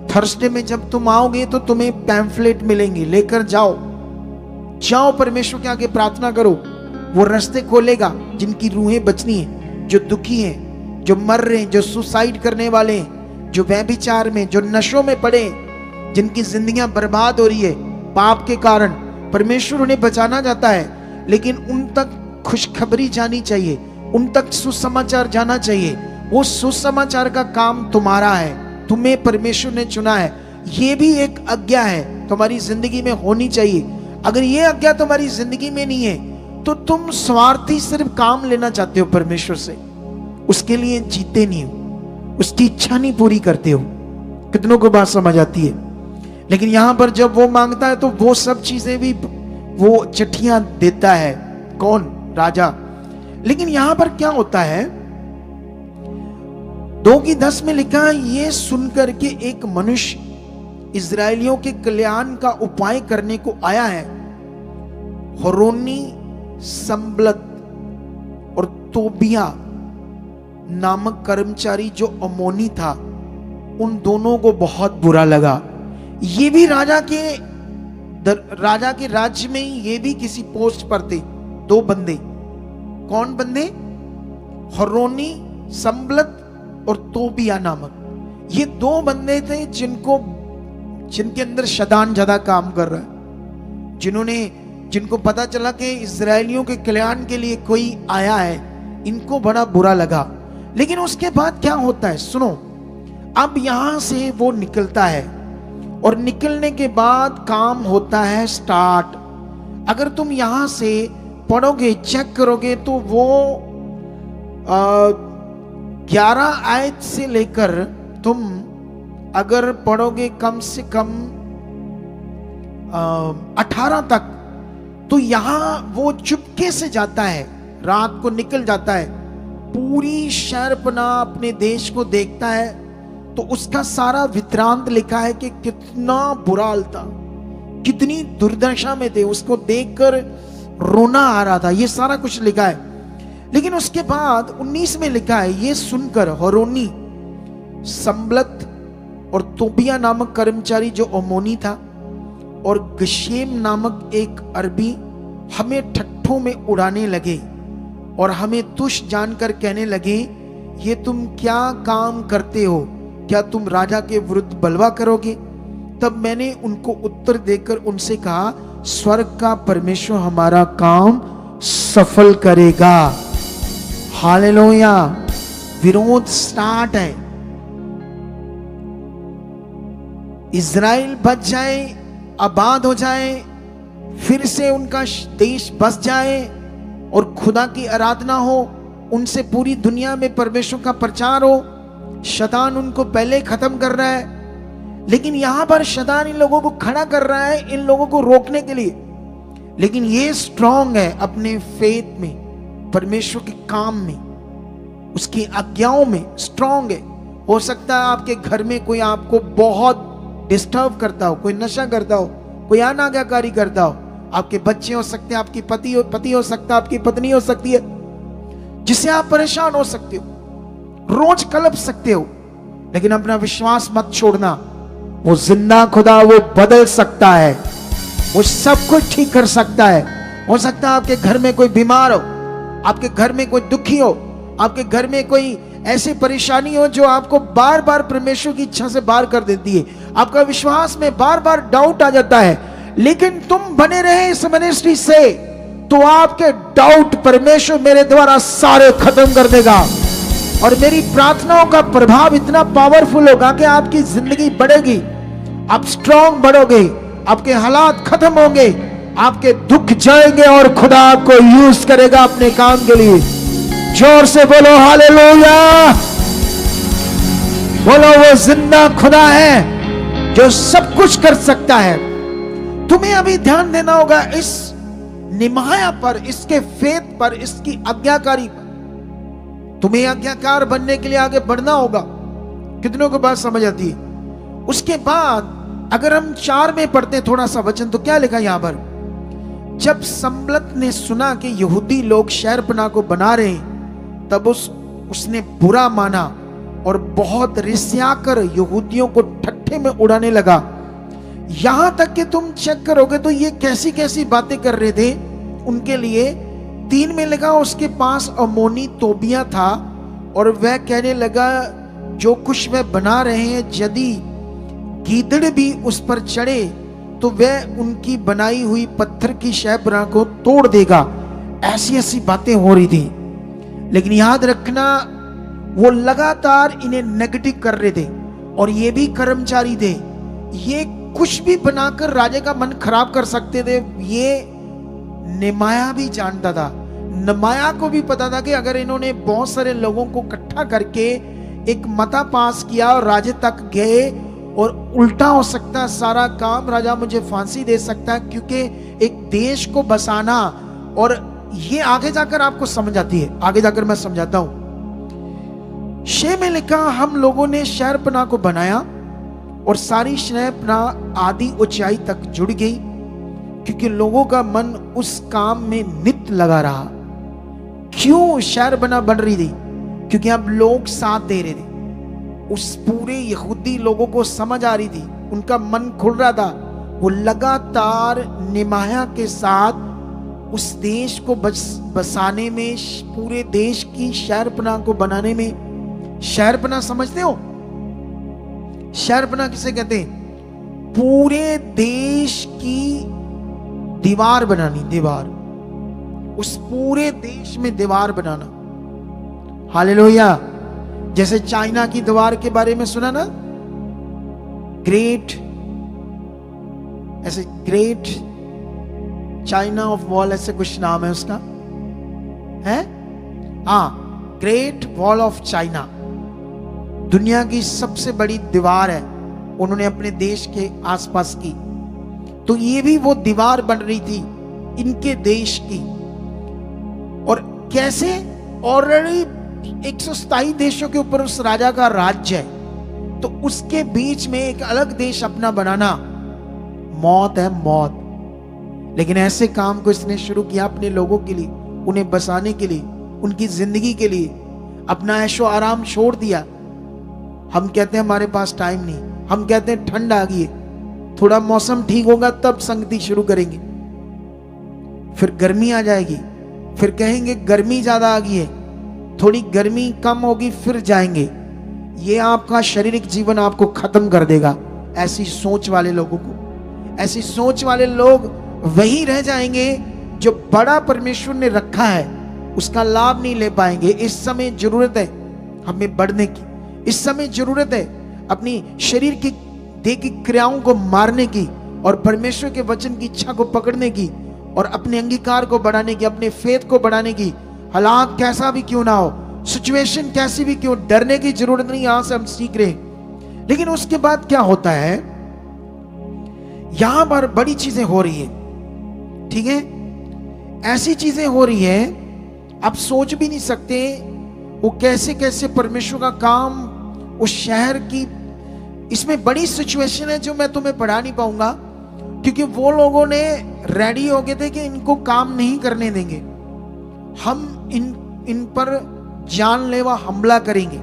थर्सडे में जब तुम आओगे तो तुम्हें पैम्फलेट मिलेंगे, लेकर जाओ, परमेश्वर के आगे प्रार्थना करो, वो रास्ते खोलेगा जिनकी रूहें बचनी है, जो दुखी हैं, जो मर रहे हैं, जो सुसाइड करने वाले हैं, जो व्यभिचार में, जो नशों में पड़े, जिनकी जिंदगियां बर्बाद हो रही है पाप के कारण। परमेश्वर उन्हें बचाना चाहता है, लेकिन उन तक खुशखबरी जानी चाहिए, उन तक सुसमाचार जाना चाहिए। वो सुसमाचार का काम तुम्हारा है, तुम्हें परमेश्वर ने चुना है। ये भी एक आज्ञा है, तुम्हारी जिंदगी में होनी चाहिए। अगर ये आज्ञा तुम्हारी जिंदगी में नहीं है तो तुम स्वार्थी सिर्फ काम लेना चाहते हो परमेश्वर से, उसके लिए जीते नहीं हो, उसकी इच्छा नहीं पूरी करते हो। कितनों को बात समझ आती है? लेकिन यहां पर जब वो मांगता है तो वो सब चीजें भी वो चिट्ठियां देता है। कौन? राजा। लेकिन यहां पर क्या होता है, 2:10 में लिखा है, ये सुनकर के एक मनुष्य इजरायलियों के कल्याण का उपाय करने को आया है। होरोनी संबलत और तोबिया नामक कर्मचारी जो अमोनी था, उन दोनों को बहुत बुरा लगा। ये भी राजा के राज्य में ही ये भी किसी पोस्ट पर थे। 2 बंदे। कौन बंदे? होरोनी संबलत और तोबिया नामक। ये 2 बंदे थे जिनके अंदर शैतान ज्यादा काम कर रहा है, जिनको पता चला कि इजरायलियों के कल्याण के लिए कोई आया है। इनको बड़ा बुरा लगा। लेकिन उसके बाद क्या होता है सुनो। अब यहां से वो निकलता है और निकलने के बाद काम होता है स्टार्ट। अगर तुम यहां से पढ़ोगे, चेक करोगे तो वो 11 आयत से लेकर तुम अगर पढ़ोगे कम से कम 18 तक, तो यहां वो चुपके से जाता है, रात को निकल जाता है, पूरी शहरपना अपने देश को देखता है। तो उसका सारा वृत्तांत लिखा है कि कितना बुरा हाल था, कितनी दुर्दशा में थे, उसको देखकर रोना आ रहा था। ये सारा कुछ लिखा है। लेकिन उसके बाद 19 में लिखा है, ये सुनकर होरोनी संबलत और तोबिया नामक कर्मचारी जो अमोनी था और गशेम नामक एक अरबी हमें ठट्ठों में उड़ाने लगे और हमें तुच्छ जानकर कहने लगे, ये तुम क्या काम करते हो? क्या तुम राजा के विरुद्ध बलवा करोगे? तब मैंने उनको उत्तर देकर उनसे कहा, स्वर्ग का परमेश्वर हमारा काम सफल करेगा। हालेलुया। विरोध स्टार्ट है। इज़राइल बच जाए, आबाद हो जाए, फिर से उनका देश बस जाए और खुदा की आराधना हो, उनसे पूरी दुनिया में परमेश्वर का प्रचार हो। शैतान उनको पहले खत्म कर रहा है, लेकिन यहां पर शैतान इन लोगों को खड़ा कर रहा है, इन लोगों को रोकने के लिए। लेकिन ये स्ट्रांग है अपने फेथ में, परमेश्वर के काम में, उसकी आज्ञाओं में स्ट्रांग है। हो सकता है आपके घर में कोई आपको बहुत डिस्टर्ब करता हो, कोई नशा करता हो, कोई अनाज्ञाकारी करता हो। आपके बच्चे हो सकते हैं, आपकी पति हो सकता है, आपकी पत्नी हो सकती है, जिससे आप परेशान हो सकते हो, रोज कलप सकते हो। लेकिन अपना विश्वास मत छोड़ना, वो जिंदा खुदा वो बदल सकता है, वो सब कुछ ठीक कर सकता है। हो सकता है आपके घर में कोई बीमार हो, आपके घर में कोई दुखी हो, आपके घर में कोई ऐसी परेशानी हो जो आपको बार बार परमेश्वर की इच्छा से बाहर कर देती है, आपका विश्वास में बार बार डाउट आ जाता है। लेकिन तुम बने रहे इस मिनिस्ट्री से, तो आपके डाउट परमेश्वर मेरे द्वारा सारे खत्म कर देगा। और मेरी प्रार्थनाओं का प्रभाव इतना पावरफुल होगा कि आपकी जिंदगी बढ़ेगी, आप स्ट्रांग बढ़ोगे, आपके हालात खत्म होंगे, आपके दुख जाएंगे और खुदा आपको यूज करेगा अपने काम के लिए। जोर से बोलो हालेलुया। बोलो वो जिंदा खुदा है जो सब कुछ कर सकता है। तुम्हें अभी ध्यान देना होगा इस निमाया पर, इसके फेथ पर, इसकी आज्ञाकारी पर। तुम्हें आज्ञाकार बनने के लिए आगे बढ़ना होगा। कितनों को बात समझ आती है? उसके बाद अगर हम 4 में पढ़ते थोड़ा सा वचन, तो क्या लिखा यहां पर? जब संबलत ने सुना कि यहूदी लोग शहरपनाह को बना रहे हैं, तब उसने बुरा माना और बहुत रिसियाकर यहूदियों को ठट्ठे में उड़ाने लगा। यहां तक कि तुम चेक करोगे तो ये कैसी कैसी बातें कर रहे थे उनके लिए 3 में लगा, उसके पास अमोनी तोबिया था और वह कहने लगा, जो कुछ वह बना रहे हैं, यदि गीदड़ भी उस पर चढ़े तो वह उनकी बनाई हुई पत्थर की शहबरा को तोड़ देगा। ऐसी ऐसी बातें हो रही थी। लेकिन याद रखना, वो लगातार इन्हें नेगेटिव कर रहे थे। और ये भी कर्मचारी थे, ये कुछ भी बनाकर राजा का मन खराब कर सकते थे। ये नेमाया भी जानता था। नेमाया को भी पता था कि अगर इन्होंने बहुत सारे लोगों को इकट्ठा करके एक मता पास किया और राजा तक गए, और उल्टा हो सकता है सारा काम, राजा मुझे फांसी दे सकता है, क्योंकि एक देश को बसाना। और ये आगे जाकर आपको समझ आती है, आगे जाकर मैं समझाता हूं। 6 में लिखा, हम लोगों ने शहरपनाह को बनाया और सारी शहरपनाह आधी ऊंचाई तक जुड़ गई, क्योंकि लोगों का मन उस काम में नित लगा रहा। क्यों शहरपनाह बन रही थी? क्योंकि अब लोग साथ दे रहे थे। उस पूरे यहूदी लोगों को समझ आ रही थी, उनका मन खुल रहा था। वो लगातार नेमाया के साथ उस देश को बसाने में, पूरे देश की शहरपनाह को बनाने में। शहरपनाह समझते हो? शहरपनाह किसे कहते हैं? पूरे देश की दीवार बनानी, दीवार, उस पूरे देश में दीवार बनाना। हालेलुया। जैसे चाइना की दीवार के बारे में सुना ना, ग्रेट, ऐसे ग्रेट चाइना ऑफ वॉल, ऐसे कुछ नाम है उसका, है? हाँ, ग्रेट वॉल ऑफ चाइना दुनिया की सबसे बड़ी दीवार है, उन्होंने अपने देश के आसपास की। तो ये भी वो दीवार बन रही थी इनके देश की। और कैसे? ऑलरेडी 127 देशों के ऊपर उस राजा का राज्य है, तो उसके बीच में एक अलग देश अपना बनाना मौत है, मौत। लेकिन ऐसे काम को इसने शुरू किया अपने लोगों के लिए, उन्हें बसाने के लिए, उनकी जिंदगी के लिए। अपना ऐशो आराम छोड़ दिया। हम कहते हैं हमारे पास टाइम नहीं, हम कहते हैं ठंड आ गई है, थोड़ा मौसम ठीक होगा तब संगति शुरू करेंगे। फिर गर्मी आ जाएगी, फिर कहेंगे गर्मी ज्यादा आ गई है, थोड़ी गर्मी कम होगी फिर जाएंगे। ये आपका शारीरिक जीवन आपको खत्म कर देगा। ऐसी सोच वाले लोगों को, ऐसी सोच वाले लोग वही रह जाएंगे जो बड़ा परमेश्वर ने रखा है, उसका लाभ नहीं ले पाएंगे। इस समय जरूरत है हमें बढ़ने की, इस समय जरूरत है अपनी शरीर की देह की क्रियाओं को मारने की और परमेश्वर के वचन की इच्छा को पकड़ने की और अपने अंगीकार को बढ़ाने की, अपने फेथ को बढ़ाने की। हालात कैसा भी क्यों ना हो, सिचुएशन कैसी भी क्यों, डरने की जरूरत नहीं। यहां से हम सीख रहे हैं। लेकिन उसके बाद क्या होता है? यहां पर बड़ी चीजें हो रही है, ठीक है? ऐसी चीजें हो रही है आप सोच भी नहीं सकते वो कैसे कैसे परमेश्वर का काम उस शहर की। इसमें बड़ी सिचुएशन है जो मैं तुम्हें पढ़ा नहीं पाऊंगा, क्योंकि वो लोगों ने रेडी हो गए थे कि इनको काम नहीं करने देंगे, हम इन पर जानलेवा हमला करेंगे,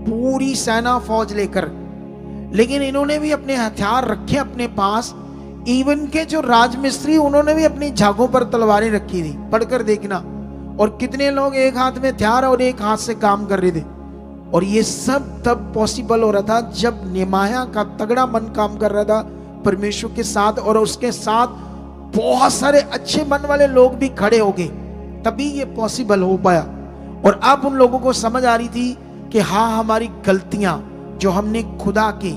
पूरी सेना फौज लेकर। लेकिन इन्होंने भी अपने हथियार रखे अपने पास। इवन के जो राजमिस्त्री, उन्होंने भी अपनी झागों पर तलवारें रखी थी। पढ़कर देखना। और कितने लोग एक हाथ में हथियार और एक हाथ से काम कर रहे थे। और ये सब तब पॉसिबल हो रहा था जब नेमाया का तगड़ा मन काम कर रहा था परमेश्वर के साथ, और उसके साथ बहुत सारे अच्छे मन वाले लोग भी खड़े हो गए, तभी ये पॉसिबल हो पाया। और अब उन लोगों को समझ आ रही थी कि हाँ, हमारी गलतियां जो हमने खुदा के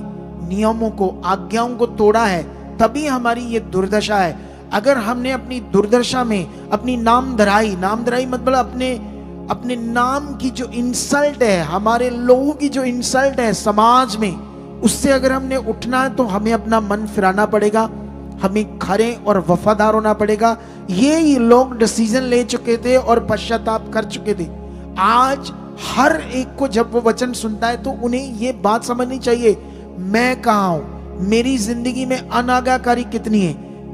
नियमों को, आज्ञाओं को तोड़ा है, तभी हमारी ये दुर्दशा है। अगर हमने अपनी दुर्दशा में अपनी नामधराई मतलब अपने नाम की जो इंसल्ट है, हमारे लोगों की जो इंसल्ट है समाज में, उससे अगर हमने उठना है तो हमें अपना मन फिराना पड़ेगा, हमें खरे और वफादार होना पड़ेगा। ये लोग डिसीजन ले चुके थे और पश्चाताप कर चुके थे। आज हर एक को जब वो वचन सुनता है तो उन्हें ये बात समझनी चाहिए, मैं कहाँ हूं, मेरी जिंदगी में अनाज्ञाकारी कितनी है,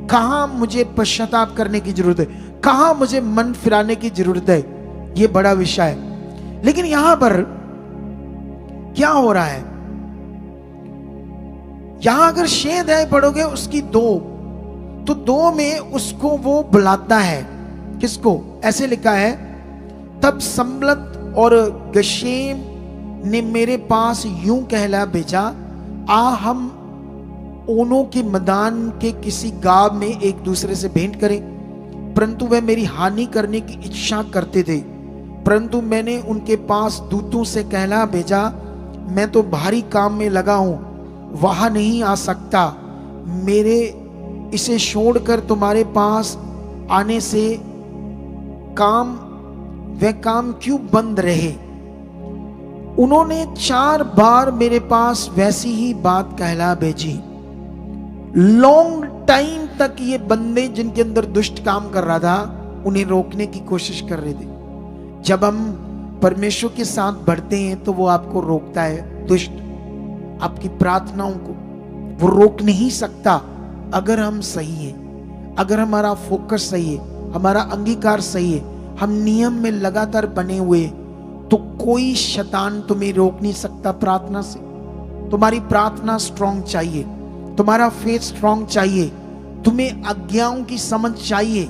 कहां मुझे पश्चाताप करने की जरूरत है, कहां मुझे मन फिराने की जरूरत है। यह बड़ा विषय है। लेकिन यहां पर क्या हो रहा है? यहां अगर 6 अध्याय पढ़ोगे उसकी 2, तो 2 में उसको वो बुलाता है किसको? ऐसे लिखा है, तब सम्बलत और गशेम ने मेरे पास यूं कहला भेजा, आ हम ओनों के मैदान के किसी गांव में एक दूसरे से भेंट करें। परंतु वह मेरी हानि करने की इच्छा करते थे। परंतु मैंने उनके पास दूतों से कहला भेजा, मैं तो भारी काम में लगा हूं, वहां नहीं आ सकता। मेरे इसे छोड़कर तुम्हारे पास आने से वह काम क्यों बंद रहे? उन्होंने 4 बार मेरे पास वैसी ही बात कहला भेजी। लॉन्ग टाइम तक ये बंदे जिनके अंदर दुष्ट काम कर रहा था, उन्हें रोकने की कोशिश कर रहे थे। जब हम परमेश्वर के साथ बढ़ते हैं तो वो आपको रोकता है। दुष्ट आपकी प्रार्थनाओं को वो रोक नहीं सकता अगर हम सही हैं, अगर हमारा फोकस सही है, हमारा अंगीकार सही है, हम नियम में लगातार बने हुए, तो कोई शैतान तुम्हें रोक नहीं सकता प्रार्थना से। तुम्हारी प्रार्थना स्ट्रांग चाहिए, तुम्हारा फेथ स्ट्रांग चाहिए, तुम्हें आज्ञाओं की समझ चाहिए,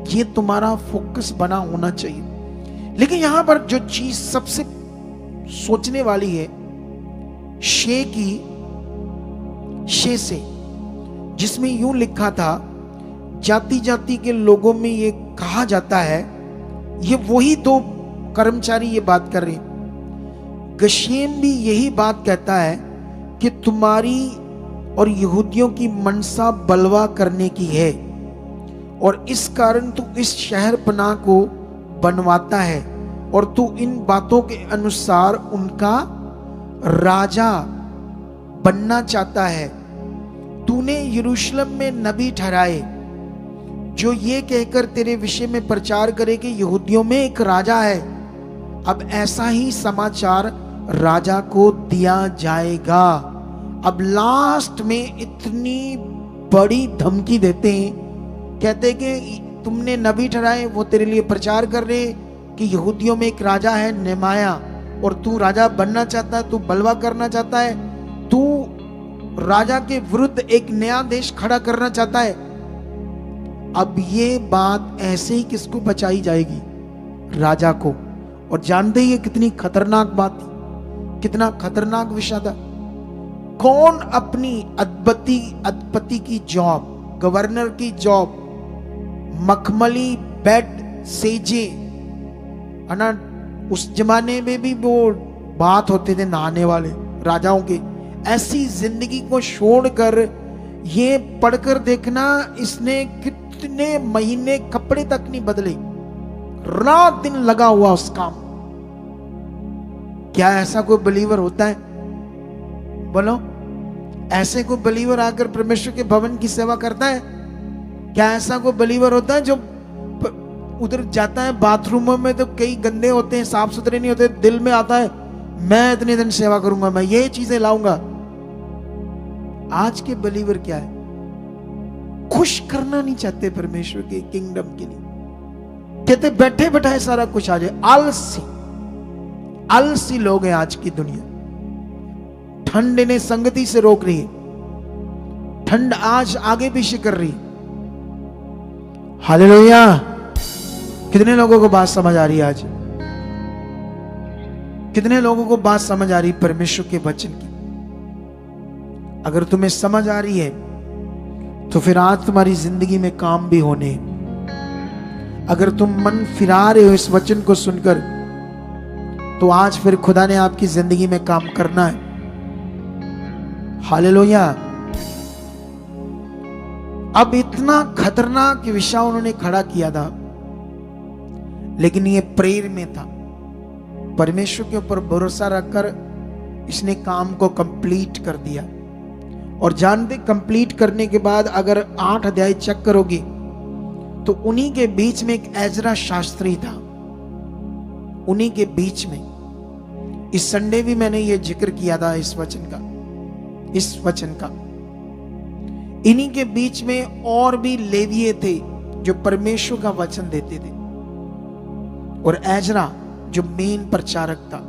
ये तुम्हारा फोकस बना होना चाहिए। लेकिन यहां पर जो चीज सबसे सोचने वाली है, शे से, जिसमें यूं लिखा था, जाति जाति के लोगों में ये कहा जाता है, ये वही 2 कर्मचारी ये बात कर रहे हैं। गशेम भी यही बात कहता है कि तुम्हारी और यहूदियों की मनसा बलवा करने की है, और इस कारण तू इस शहर पनाह को बनवाता है, और तू इन बातों के अनुसार उनका राजा बनना चाहता है। तूने यरूशलेम में नबी ठहराए जो ये कहकर तेरे विषय में प्रचार करे कि यहूदियों में एक राजा है। अब ऐसा ही समाचार राजा को दिया जाएगा। अब लास्ट में इतनी बड़ी धमकी देते हैं, कहते कि तुमने नबी ठहराए, वो तेरे लिए प्रचार कर रहे कि यहूदियों में एक राजा है नेमाया, और तू राजा बनना चाहता है, तू बलवा करना चाहता है, तू राजा के विरुद्ध एक नया देश खड़ा करना चाहता है। अब ये बात ऐसे ही किसको बचाई जाएगी? राजा को। और जानते ही ये कितनी खतरनाक बात थी, कितना खतरनाक विषय था। कौन अपनी अधपति की जॉब, गवर्नर की जॉब, मखमली बेड सेजे, है ना, उस जमाने में भी वो बात होते थे नहाने वाले राजाओं के, ऐसी जिंदगी को छोड़कर ये पढ़कर देखना, इसने कितने महीने कपड़े तक नहीं बदले, रात दिन लगा हुआ उस काम। क्या ऐसा कोई बिलीवर होता है? बोलो, ऐसे कोई बिलीवर आकर परमेश्वर के भवन की सेवा करता है? क्या ऐसा कोई बिलीवर होता है जो उधर जाता है बाथरूमों में तो कई गंदे होते हैं, साफ सुथरे नहीं होते, दिल में आता है मैं इतने दिन सेवा करूंगा, मैं ये चीजें लाऊंगा? आज के बिलीवर क्या है? खुश करना नहीं चाहते परमेश्वर के किंगडम के लिए, कहते बैठे बैठाए सारा कुछ आ जाए। आलसी आलसी लोग हैं आज की दुनिया। ठंड इन्हें संगति से रोक रही है, ठंड आज आगे पीछे कर रही है। हालेलुया। कितने लोगों को बात समझ आ रही है? आज कितने लोगों को बात समझ आ रही है परमेश्वर के वचन की? अगर तुम्हें समझ आ रही है तो फिर आज तुम्हारी जिंदगी में काम भी होने। अगर तुम मन फिरा रहे हो इस वचन को सुनकर, तो आज फिर खुदा ने आपकी जिंदगी में काम करना है। हालेलुया। अब इतना खतरनाक विषय उन्होंने खड़ा किया था, लेकिन ये प्रेयर में था, परमेश्वर के ऊपर भरोसा रखकर इसने काम को कंप्लीट कर दिया। और जानते, कंप्लीट करने के बाद अगर 8 अध्याय चेक करोगे तो उन्हीं के बीच में एक एजरा शास्त्री था, उन्हीं के बीच में। इस संडे भी मैंने ये जिक्र किया था इस वचन का। इन्हीं के बीच में और भी लेविये थे जो परमेश्वर का वचन देते थे, और एजरा जो मेन प्रचारक था।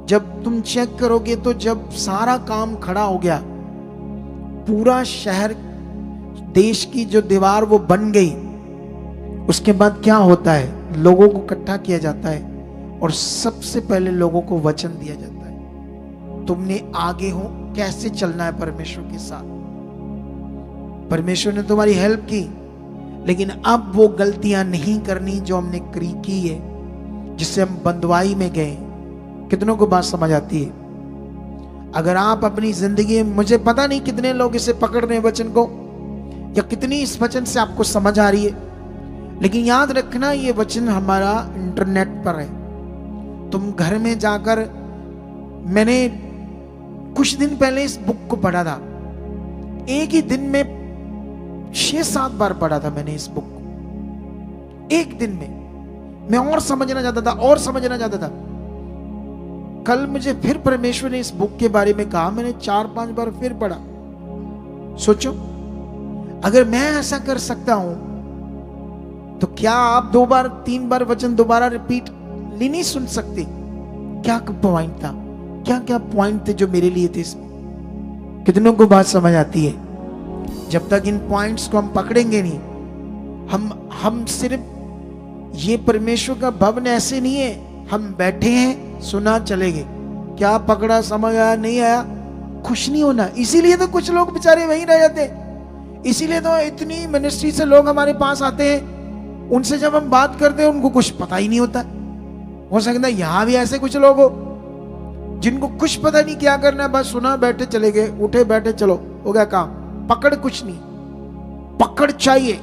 जब तुम चेक करोगे तो जब सारा काम खड़ा हो गया, पूरा शहर, देश की जो दीवार वो बन गई, उसके बाद क्या होता है, लोगों को इकट्ठा किया जाता है और सबसे पहले लोगों को वचन दिया जाता है, तुमने आगे हो कैसे चलना है परमेश्वर के साथ। परमेश्वर ने तुम्हारी हेल्प की, लेकिन अब वो गलतियां नहीं करनी जो हमने की है, जिससे हम बंधुआई में गए। कितनों को बात समझ आती है? अगर आप अपनी जिंदगी में, मुझे पता नहीं कितने लोग इसे पकड़ रहे हैं वचन को, या कितनी इस वचन से आपको समझ आ रही है, लेकिन याद रखना ये वचन हमारा इंटरनेट पर है। तुम घर में जाकर, मैंने कुछ दिन पहले इस बुक को पढ़ा था, एक ही दिन में 6-7 बार पढ़ा था मैंने इस बुक को, एक दिन में। मैं और समझना चाहता था और समझना चाहता था। कल मुझे फिर परमेश्वर ने इस बुक के बारे में कहा, मैंने 4-5 बार फिर पढ़ा। सोचो, अगर मैं ऐसा कर सकता हूं तो क्या आप 2 बार 3 बार वचन दोबारा रिपीटली नहीं सुन सकते? क्या पॉइंट था, क्या क्या पॉइंट थे जो मेरे लिए थे इसमें? कितनों को बात समझ आती है? जब तक इन पॉइंट्स को हम पकड़ेंगे नहीं, हम सिर्फ, ये परमेश्वर का भवन ऐसे नहीं है हम बैठे हैं सुना चले गए, क्या पकड़ा, समझ आया नहीं आया, खुश नहीं होना। इसीलिए तो कुछ लोग बेचारे वहीं रह जाते, इसीलिए तो इतनी मिनिस्ट्री से लोग हमारे पास आते हैं, उनसे जब हम बात करते हैं उनको कुछ पता ही नहीं होता। हो सकता है यहां भी ऐसे कुछ लोग हो जिनको कुछ पता नहीं क्या करना है, बस सुना बैठे चले गए, उठे बैठे चलो हो गया काम, पकड़ कुछ नहीं। पकड़ चाहिए,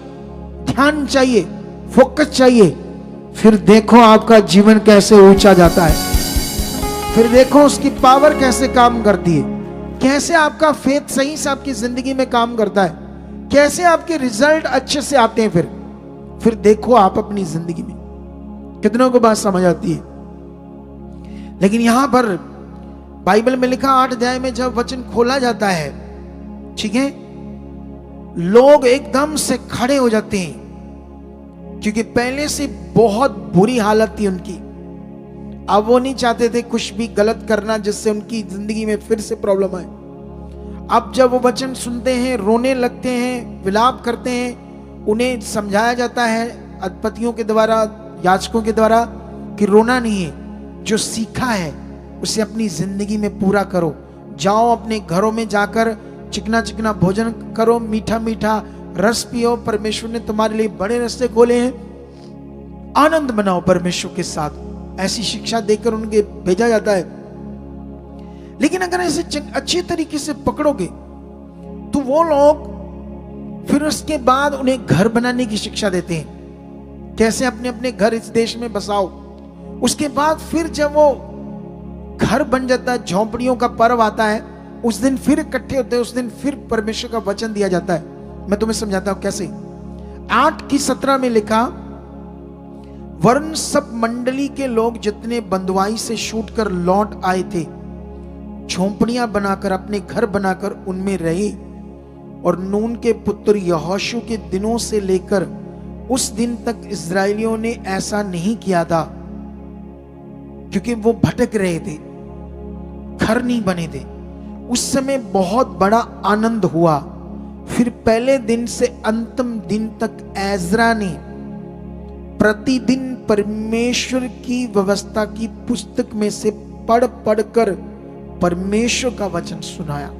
ध्यान चाहिए, फोकस चाहिए, फिर देखो आपका जीवन कैसे ऊंचा जाता है, फिर देखो उसकी पावर कैसे काम करती है, कैसे आपका फेथ सही से आपकी जिंदगी में काम करता है, कैसे आपके रिजल्ट अच्छे से आते हैं। फिर देखो आप अपनी जिंदगी में। कितनों को बात समझ आती है? लेकिन यहां पर बाइबल में लिखा 8 अध्याय में जब वचन खोला जाता है, ठीक है, लोग एकदम से खड़े हो जाते हैं, क्योंकि पहले से बहुत बुरी हालत थी उनकी। अब वो नहीं चाहते थे कुछ भी गलत करना जिससे उनकी जिंदगी में फिर से प्रॉब्लम आए। अब जब वो वचन सुनते हैं, रोने लगते हैं, विलाप करते हैं, उन्हें समझाया जाता है अधिपतियों के द्वारा, याजकों के द्वारा, कि रोना नहीं है, जो सीखा है उसे अपनी जिंदगी में पूरा करो। जाओ अपने घरों में जाकर चिकना चिकना भोजन करो, मीठा मीठा रस पियो, परमेश्वर ने तुम्हारे लिए बड़े रास्ते खोले हैं, आनंद मनाओ परमेश्वर के साथ। ऐसी शिक्षा देकर उनके भेजा जाता है। लेकिन अगर ऐसे अच्छे तरीके से पकड़ोगे तो वो लोग फिर उसके बाद उन्हें घर बनाने की शिक्षा देते हैं, कैसे अपने अपने घर इस देश में बसाओ। उसके बाद फिर जब वो घर बन जाता है, झोंपड़ियों का पर्व आता है, उस दिन फिर इकट्ठे होते हैं, उस दिन फिर परमेश्वर का वचन दिया जाता है। मैं तुम्हें समझाता हूं कैसे। 8:17 में लिखा, वरन सब मंडली के लोग जितने बंधुआई से छूट कर लौट आए थे, झोंपड़ियां बनाकर, अपने घर बनाकर उनमें रहे। और नून के पुत्र यहोशू के दिनों से लेकर उस दिन तक इस्राएलियों ने ऐसा नहीं किया था, क्योंकि वो भटक रहे थे, घर नहीं बने थे। उस समय बहुत बड़ा आनंद हुआ। फिर पहले दिन से अंतिम दिन तक एजरा ने प्रतिदिन परमेश्वर की व्यवस्था की पुस्तक में से पढ़ पढ़कर परमेश्वर का वचन सुनाया।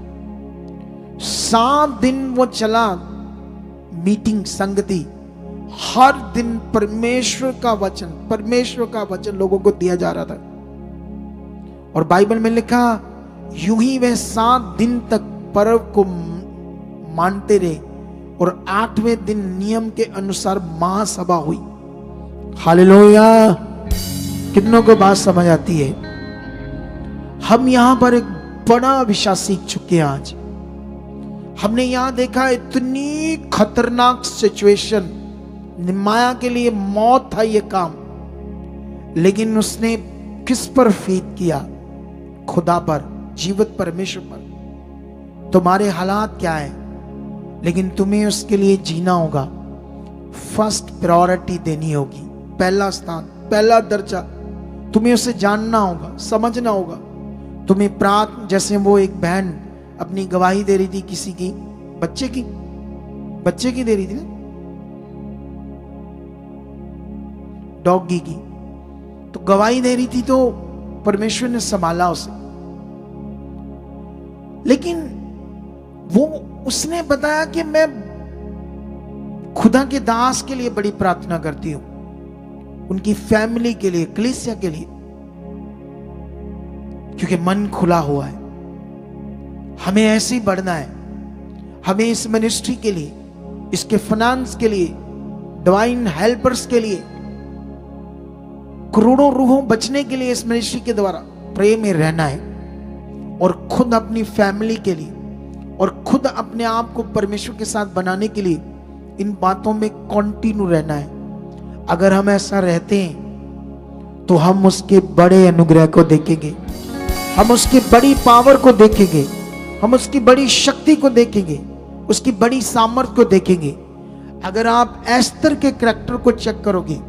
7 दिन वो चला मीटिंग, संगति, हर दिन परमेश्वर का वचन लोगों को दिया जा रहा था। और बाइबल में लिखा, यूं ही वह 7 दिन तक पर्व को मानते रहे और 8वें दिन नियम के अनुसार महासभा हुई। हालेलुया! कितनों को बात समझ आती है? हम यहां पर एक बड़ा विषय सीख चुके हैं। आज हमने यहां देखा इतनी खतरनाक सिचुएशन, निमाया के लिए मौत था ये काम, लेकिन उसने किस पर फेथ किया? खुदा पर, जीवित परमेश्वर पर। तुम्हारे हालात क्या है, लेकिन तुम्हें उसके लिए जीना होगा। फर्स्ट प्रायोरिटी देनी होगी, पहला स्थान, पहला दर्जा तुम्हें उसे जानना होगा, समझना होगा। तुम्हें जैसे वो एक बहन अपनी गवाही दे रही थी किसी की, बच्चे की दे रही थी ना, डॉगी की, तो गवाही दे रही थी, तो परमेश्वर ने संभाला उसे। लेकिन वो उसने बताया कि मैं खुदा के दास के लिए बड़ी प्रार्थना करती हूं, उनकी फैमिली के लिए, कलीसिया के लिए, क्योंकि मन खुला हुआ है। हमें ऐसे ही बढ़ना है। हमें इस मिनिस्ट्री के लिए, इसके फाइनेंस के लिए, डिवाइन हेल्पर्स के लिए, करोड़ों रूहों बचने के लिए इस मिनिस्ट्री के द्वारा प्रेम में रहना है, और खुद अपनी फैमिली के लिए और खुद अपने आप को परमेश्वर के साथ बनाने के लिए इन बातों में कंटिन्यू रहना है। अगर हम ऐसा रहते हैं तो हम उसके बड़े अनुग्रह को देखेंगे, हम उसकी बड़ी पावर को देखेंगे, हम उसकी बड़ी शक्ति को देखेंगे, उसकी बड़ी सामर्थ्य को देखेंगे। अगर आप एस्तर के कैरेक्टर को चेक करोगे,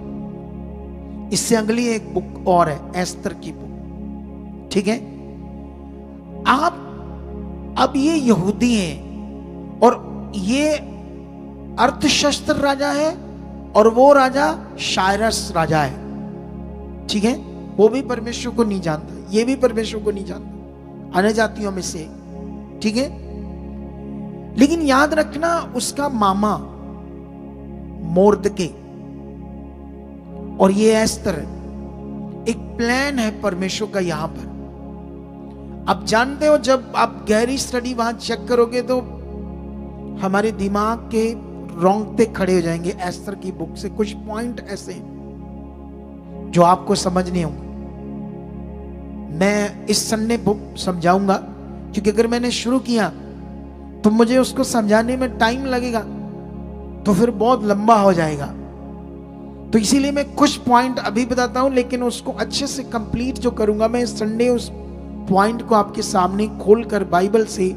इससे अगली एक बुक और है, एस्तर की बुक, ठीक है। आप अब ये यहूदी हैं और ये अर्थशास्त्र राजा है और वो राजा शायरस राजा है, ठीक है। वो भी परमेश्वर को नहीं जानता, ये भी परमेश्वर को नहीं जानता, अन्य जातियों में से, ठीक है। लेकिन याद रखना, उसका मामा मोर्दके और ये एस्तर, एक प्लान है परमेश्वर का यहां पर। आप जानते हो, जब आप गहरी स्टडी वहां चेक करोगे तो हमारे दिमाग के रोंगटे खड़े हो जाएंगे। एस्तर की बुक से कुछ पॉइंट ऐसे जो आपको समझने होंगे। मैं इस संडे बुक समझाऊंगा, क्योंकि अगर मैंने शुरू किया तो मुझे उसको समझाने में टाइम लगेगा, तो फिर बहुत लंबा हो जाएगा। तो इसीलिए मैं कुछ पॉइंट अभी बताता हूं, लेकिन उसको अच्छे से कंप्लीट जो करूंगा मैं संडे, उस पॉइंट को आपके सामने खोलकर बाइबल से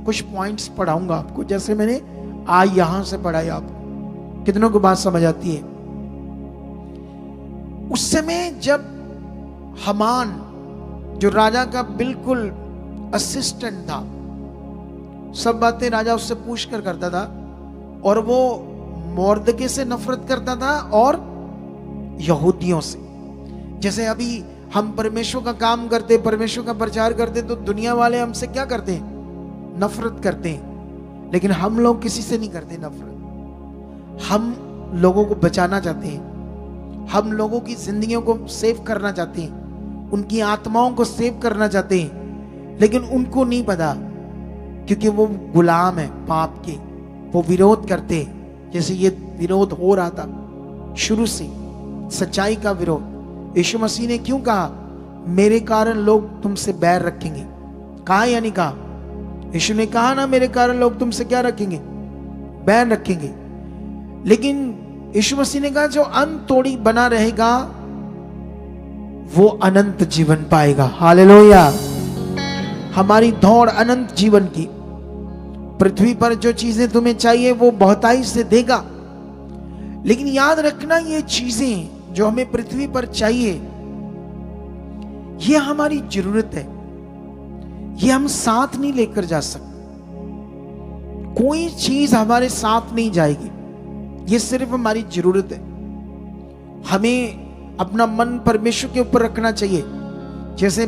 कुछ पॉइंट्स पढ़ाऊंगा आपको, जैसे मैंने आज यहां से पढ़ाई आपको। कितनों को बात समझ आती है? उस समय जब हमान, जो राजा का बिल्कुल असिस्टेंट था, सब बातें राजा उससे पूछ कर करता था, और वो मोर्दके से नफरत करता था और यहूदियों से। जैसे अभी हम परमेश्वर का काम करते, परमेश्वर का प्रचार करते, तो दुनिया वाले हमसे क्या करते हैं? नफरत करते हैं। लेकिन हम लोग किसी से नहीं करते नफरत। हम लोगों को बचाना चाहते हैं, हम लोगों की जिंदगियों को सेव करना चाहते हैं, उनकी आत्माओं को सेव करना चाहते हैं। लेकिन उनको नहीं पता, क्योंकि वो गुलाम है पाप के, वो विरोध करते हैं। जैसे ये विरोध हो रहा था शुरू से, सच्चाई का विरोध। यीशु मसीह ने क्यों कहा, मेरे कारण लोग तुमसे बैर रखेंगे? कहा या नहीं कहा? यीशु ने कहा ना, मेरे कारण लोग तुमसे क्या रखेंगे? बैर रखेंगे। लेकिन यीशु मसीह ने कहा, जो अंत तोड़ी बना रहेगा वो अनंत जीवन पाएगा। हालेलुया। हमारी दौड़ अनंत जीवन की। पृथ्वी पर जो चीजें तुम्हें चाहिए वो बहुताई से देगा। लेकिन याद रखना, ये चीजें जो हमें पृथ्वी पर चाहिए, ये हमारी जरूरत है, ये हम साथ नहीं लेकर जा सकते। कोई चीज हमारे साथ नहीं जाएगी, ये सिर्फ हमारी जरूरत है। हमें अपना मन परमेश्वर के ऊपर रखना चाहिए। जैसे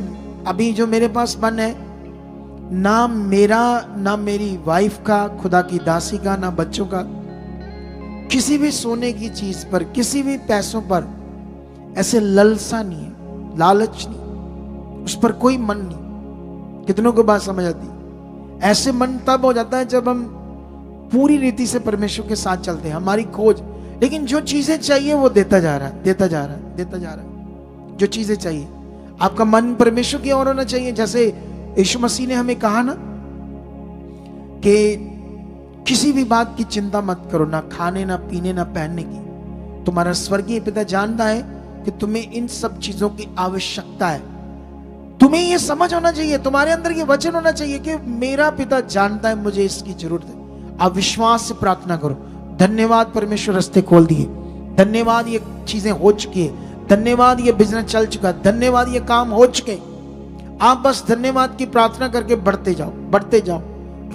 अभी जो मेरे पास मन है, ना मेरा, ना मेरी वाइफ का, खुदा की दासी का, ना बच्चों का, किसी भी सोने की चीज पर, किसी भी पैसों पर ऐसे ललसा नहीं है, लालच नहीं, उस पर कोई मन नहीं। कितनों को बात समझ आती? ऐसे मन तब हो जाता है जब हम पूरी रीति से परमेश्वर के साथ चलते हैं, हमारी खोज। लेकिन जो चीजें चाहिए वो देता जा रहा है, देता जा रहा है, देता जा रहा है। जो चीजें चाहिए, आपका मन परमेश्वर की ओर होना चाहिए। जैसे यीशु मसीह ने हमें कहा ना कि किसी भी बात की चिंता मत करो, ना खाने, ना पीने, ना पहनने की। तुम्हारा स्वर्गीय पिता जानता है कि तुम्हें इन सब चीजों की आवश्यकता है। तुम्हें यह समझ होना चाहिए, तुम्हारे अंदर ये वचन होना चाहिए कि मेरा पिता जानता है मुझे इसकी जरूरत है। आप विश्वास से प्रार्थना करो, धन्यवाद परमेश्वर रास्ते खोल दिए, धन्यवाद ये चीजें हो चुकी है, धन्यवाद ये बिजनेस चल चुका है, धन्यवाद ये काम हो चुके। आप बस धन्यवाद की प्रार्थना करके बढ़ते जाओ, बढ़ते जाओ।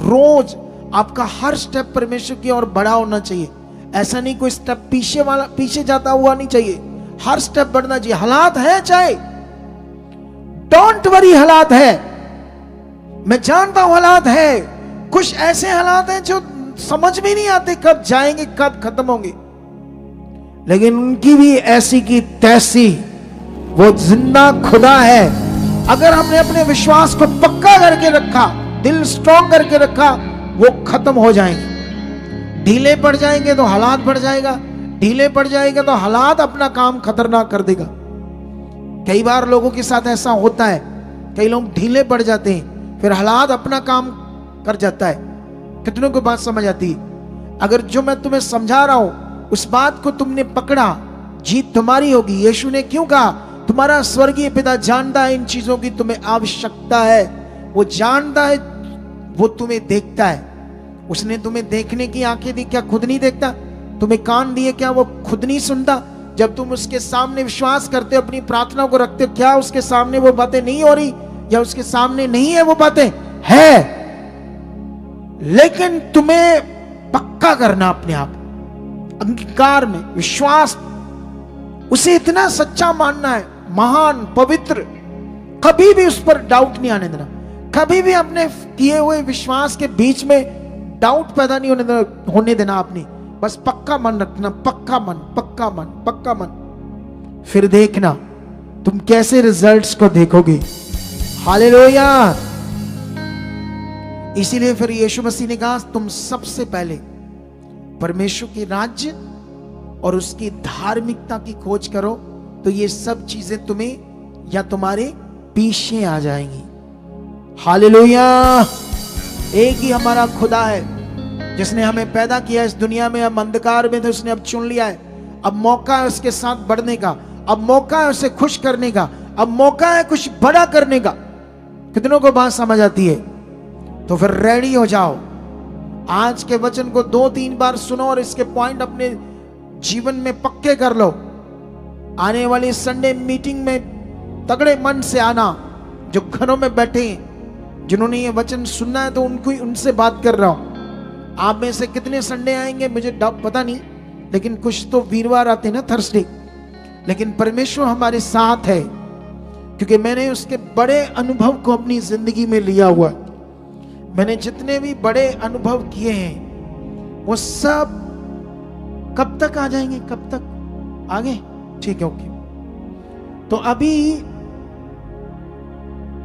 रोज आपका हर स्टेप परमेश्वर की ओर बड़ा होना चाहिए। ऐसा नहीं कोई स्टेप पीछे जाता हुआ नहीं चाहिए। हर स्टेप बढ़ना चाहिए। हालात है चाहे, डोंट वरी, हालात है, मैं जानता हूं हालात है, कुछ ऐसे हालात हैं जो समझ में नहीं आते कब जाएंगे कब खत्म होंगे, लेकिन उनकी भी ऐसी की तैसी वो जिंदा खुदा है। अगर हमने अपने विश्वास को पक्का करके रखा, दिल स्ट्रॉन्ग करके रखा, वो खत्म हो जाएंगे। ढीले पड़ जाएंगे तो हालात बढ़ जाएगा, ढीले पड़ जाएगा तो हालात अपना काम खतरनाक कर देगा। कई बार लोगों के साथ ऐसा होता है, कई लोग ढीले पड़ जाते हैं, फिर हालात अपना काम कर जाता है। कितनों को बात समझ आती है? अगर जो मैं तुम्हें समझा रहा हूं उस बात को तुमने पकड़ा, जीत तुम्हारी होगी। यीशु ने क्यों कहा, तुम्हारा स्वर्गीय पिता जानता है इन चीजों की तुम्हें आवश्यकता है। वो जानता है, वो तुम्हें देखता है। उसने तुम्हें देखने की आंखें दी, क्या खुद नहीं देखता? तुम्हें कान दिए, क्या वो खुद नहीं सुनता? जब तुम उसके सामने विश्वास करते हो, अपनी प्रार्थना को रखते हो, क्या उसके सामने वो बातें नहीं हो रही, या उसके सामने नहीं है वो बातें? है, लेकिन तुम्हें पक्का करना अपने आप, अंगीकार में विश्वास, उसे इतना सच्चा मानना है, महान पवित्र, कभी भी उस पर डाउट नहीं आने देना। कभी भी अपने किए हुए विश्वास के बीच में डाउट पैदा नहीं होने देना आपने। बस पक्का मन रखना, पक्का मन, पक्का मन, पक्का मन। फिर देखना तुम कैसे रिजल्ट्स को देखोगे। हालेलुया। इसीलिए फिर यीशु मसीह ने कहा, तुम सबसे पहले परमेश्वर के राज्य और उसकी धार्मिकता की खोज करो, तो ये सब चीजें तुम्हें या तुम्हारे पीछे आ जाएंगी। हालेलुया। एक ही हमारा खुदा है जिसने हमें पैदा किया इस दुनिया में। हम अंधकार में थे, उसने अब चुन लिया है। अब मौका है उसके साथ बढ़ने का, अब मौका है उसे खुश करने का, अब मौका है कुछ बड़ा करने का। कितनों को बात समझ आती है? तो फिर रेडी हो जाओ। आज के वचन को 2-3 बार सुनो और इसके पॉइंट अपने जीवन में पक्के कर लो। आने वाली संडे मीटिंग में तगड़े मन से आना। जो घरों में बैठे हैं, जिन्होंने ये वचन सुनना है, तो उनसे बात कर रहा हूं। आप में से कितने संडे आएंगे मुझे पता नहीं, लेकिन कुछ तो वीरवार आते हैं ना, थर्सडे। लेकिन परमेश्वर हमारे साथ है, क्योंकि मैंने उसके बड़े अनुभव को अपनी जिंदगी में लिया हुआ है। मैंने जितने भी बड़े अनुभव किए हैं वो सब कब तक आ जाएंगे, कब तक आगे? ठीक है, ओके। तो अभी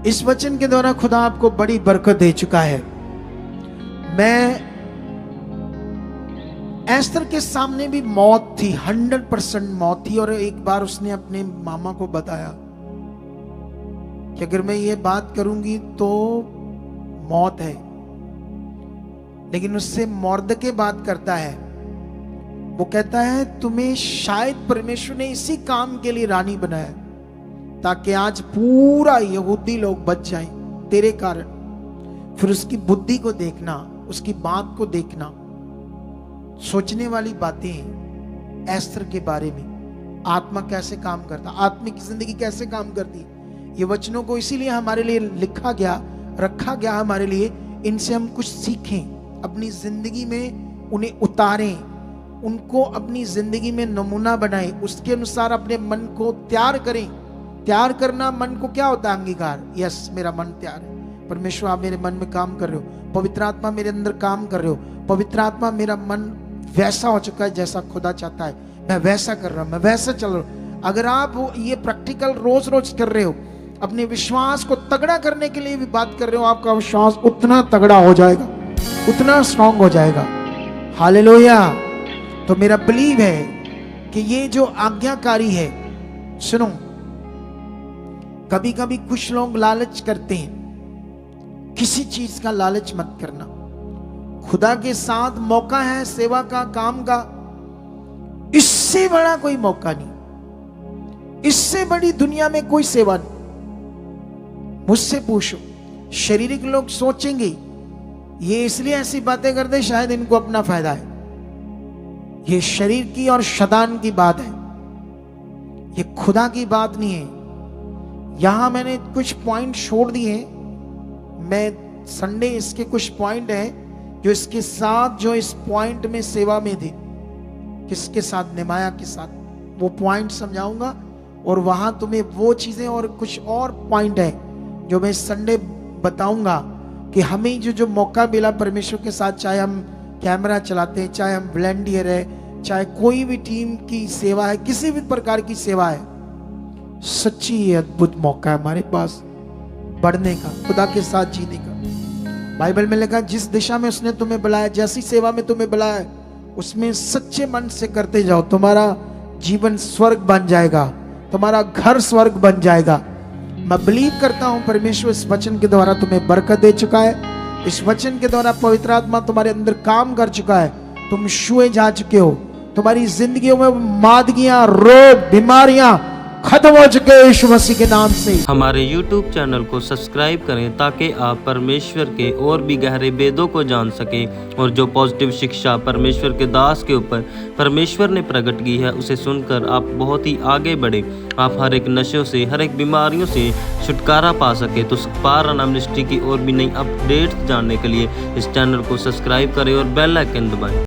इस वचन के द्वारा खुदा आपको बड़ी बरकत दे चुका है। मैं एस्तर के सामने भी मौत थी, 100% मौत थी। और एक बार उसने अपने मामा को बताया कि अगर मैं ये बात करूंगी तो मौत है। लेकिन उससे मोर्दके बात करता है, वो कहता है तुम्हें शायद परमेश्वर ने इसी काम के लिए रानी बनाया, ताकि आज पूरा यहूदी लोग बच जाएं तेरे कारण। फिर उसकी बुद्धि को देखना, उसकी बात को देखना। सोचने वाली बातें एस्तर के बारे में, आत्मा कैसे काम करता, आत्मिक जिंदगी कैसे काम करती। ये वचनों को इसीलिए हमारे लिए लिखा गया, रखा गया हमारे लिए। इनसे हम कुछ सीखें, अपनी जिंदगी में उन्हें उतारें, उनको अपनी जिंदगी में नमूना बनाएं, उसके अनुसार अपने मन को तैयार करें। तैयार करना मन को क्या होता है? अंगीकार। यस, मेरा मन तैयार है। परमेश्वर आप मेरे मन में काम कर रहे हो, पवित्र आत्मा मेरे अंदर काम कर रहे हो। पवित्र आत्मा, मेरा मन वैसा हो चुका है जैसा खुदा चाहता है, मैं वैसा कर रहा हूं, मैं वैसा चल रहा हूं। अगर आप ये प्रैक्टिकल रोज रोज कर रहे हो, अपने विश्वास को तगड़ा करने के लिए भी बात कर रहे हो, आपका विश्वास उतना तगड़ा हो जाएगा, उतना स्ट्रांग हो जाएगा। हालेलुया। तो मेरा बिलीव है कि ये जो आज्ञाकारी है, सुनो, कभी कभी कुछ लोग लालच करते हैं, किसी चीज का लालच मत करना। खुदा के साथ मौका है सेवा का, काम का, इससे बड़ा कोई मौका नहीं, इससे बड़ी दुनिया में कोई सेवा नहीं। मुझसे पूछो, शारीरिक लोग सोचेंगे ये इसलिए ऐसी बातें करते शायद इनको अपना फायदा है। ये शरीर की और शैतान की बात है, ये खुदा की बात नहीं है। यहां मैंने कुछ पॉइंट छोड़ दिए हैं। मैं संडे इसके कुछ पॉइंट हैं जो इसके साथ, जो इस पॉइंट में सेवा में थे, किसके साथ? नेमाया के साथ। वो पॉइंट समझाऊंगा, और वहां तुम्हें वो चीजें और कुछ और पॉइंट है जो मैं संडे बताऊंगा कि हमें जो मौका मिला परमेश्वर के साथ, चाहे हम कैमरा चलाते हैं, चाहे हम वॉलंटियर है, चाहे कोई भी टीम की सेवा है, किसी भी प्रकार की सेवा है, सच्ची अद्भुत मौका है हमारे पास बढ़ने का, खुदा के साथ जीने का। बाइबल में लिखा जिस दिशा में उसने तुम्हें बुलाया, जैसी सेवा में तुम्हें बुलाया, उसमें सच्चे मन से करते जाओ, तुम्हारा जीवन स्वर्ग बन जाएगा, तुम्हारा घर स्वर्ग बन जाएगा। मैं बिलीव करता हूं परमेश्वर इस वचन के द्वारा तुम्हें बरकत दे चुका है, इस वचन के द्वारा पवित्र आत्मा तुम्हारे अंदर काम कर चुका है, तुम छुए जा चुके हो, तुम्हारी जिंदगियों में मादगियां, रोग, बीमारियां खत्म हो चुके हैं यीशु मसीह के नाम से। हमारे YouTube चैनल को सब्सक्राइब करें ताकि आप परमेश्वर के और भी गहरे भेदों को जान सकें, और जो पॉजिटिव शिक्षा परमेश्वर के दास के ऊपर परमेश्वर ने प्रकट की है उसे सुनकर आप बहुत ही आगे बढ़े, आप हर एक नशों से, हर एक बीमारियों से छुटकारा पा सके। तो पार मिनिस्ट्री की और भी नई अपडेट्स जानने के लिए इस चैनल को सब्सक्राइब करें और बेल आइकन दबाएं।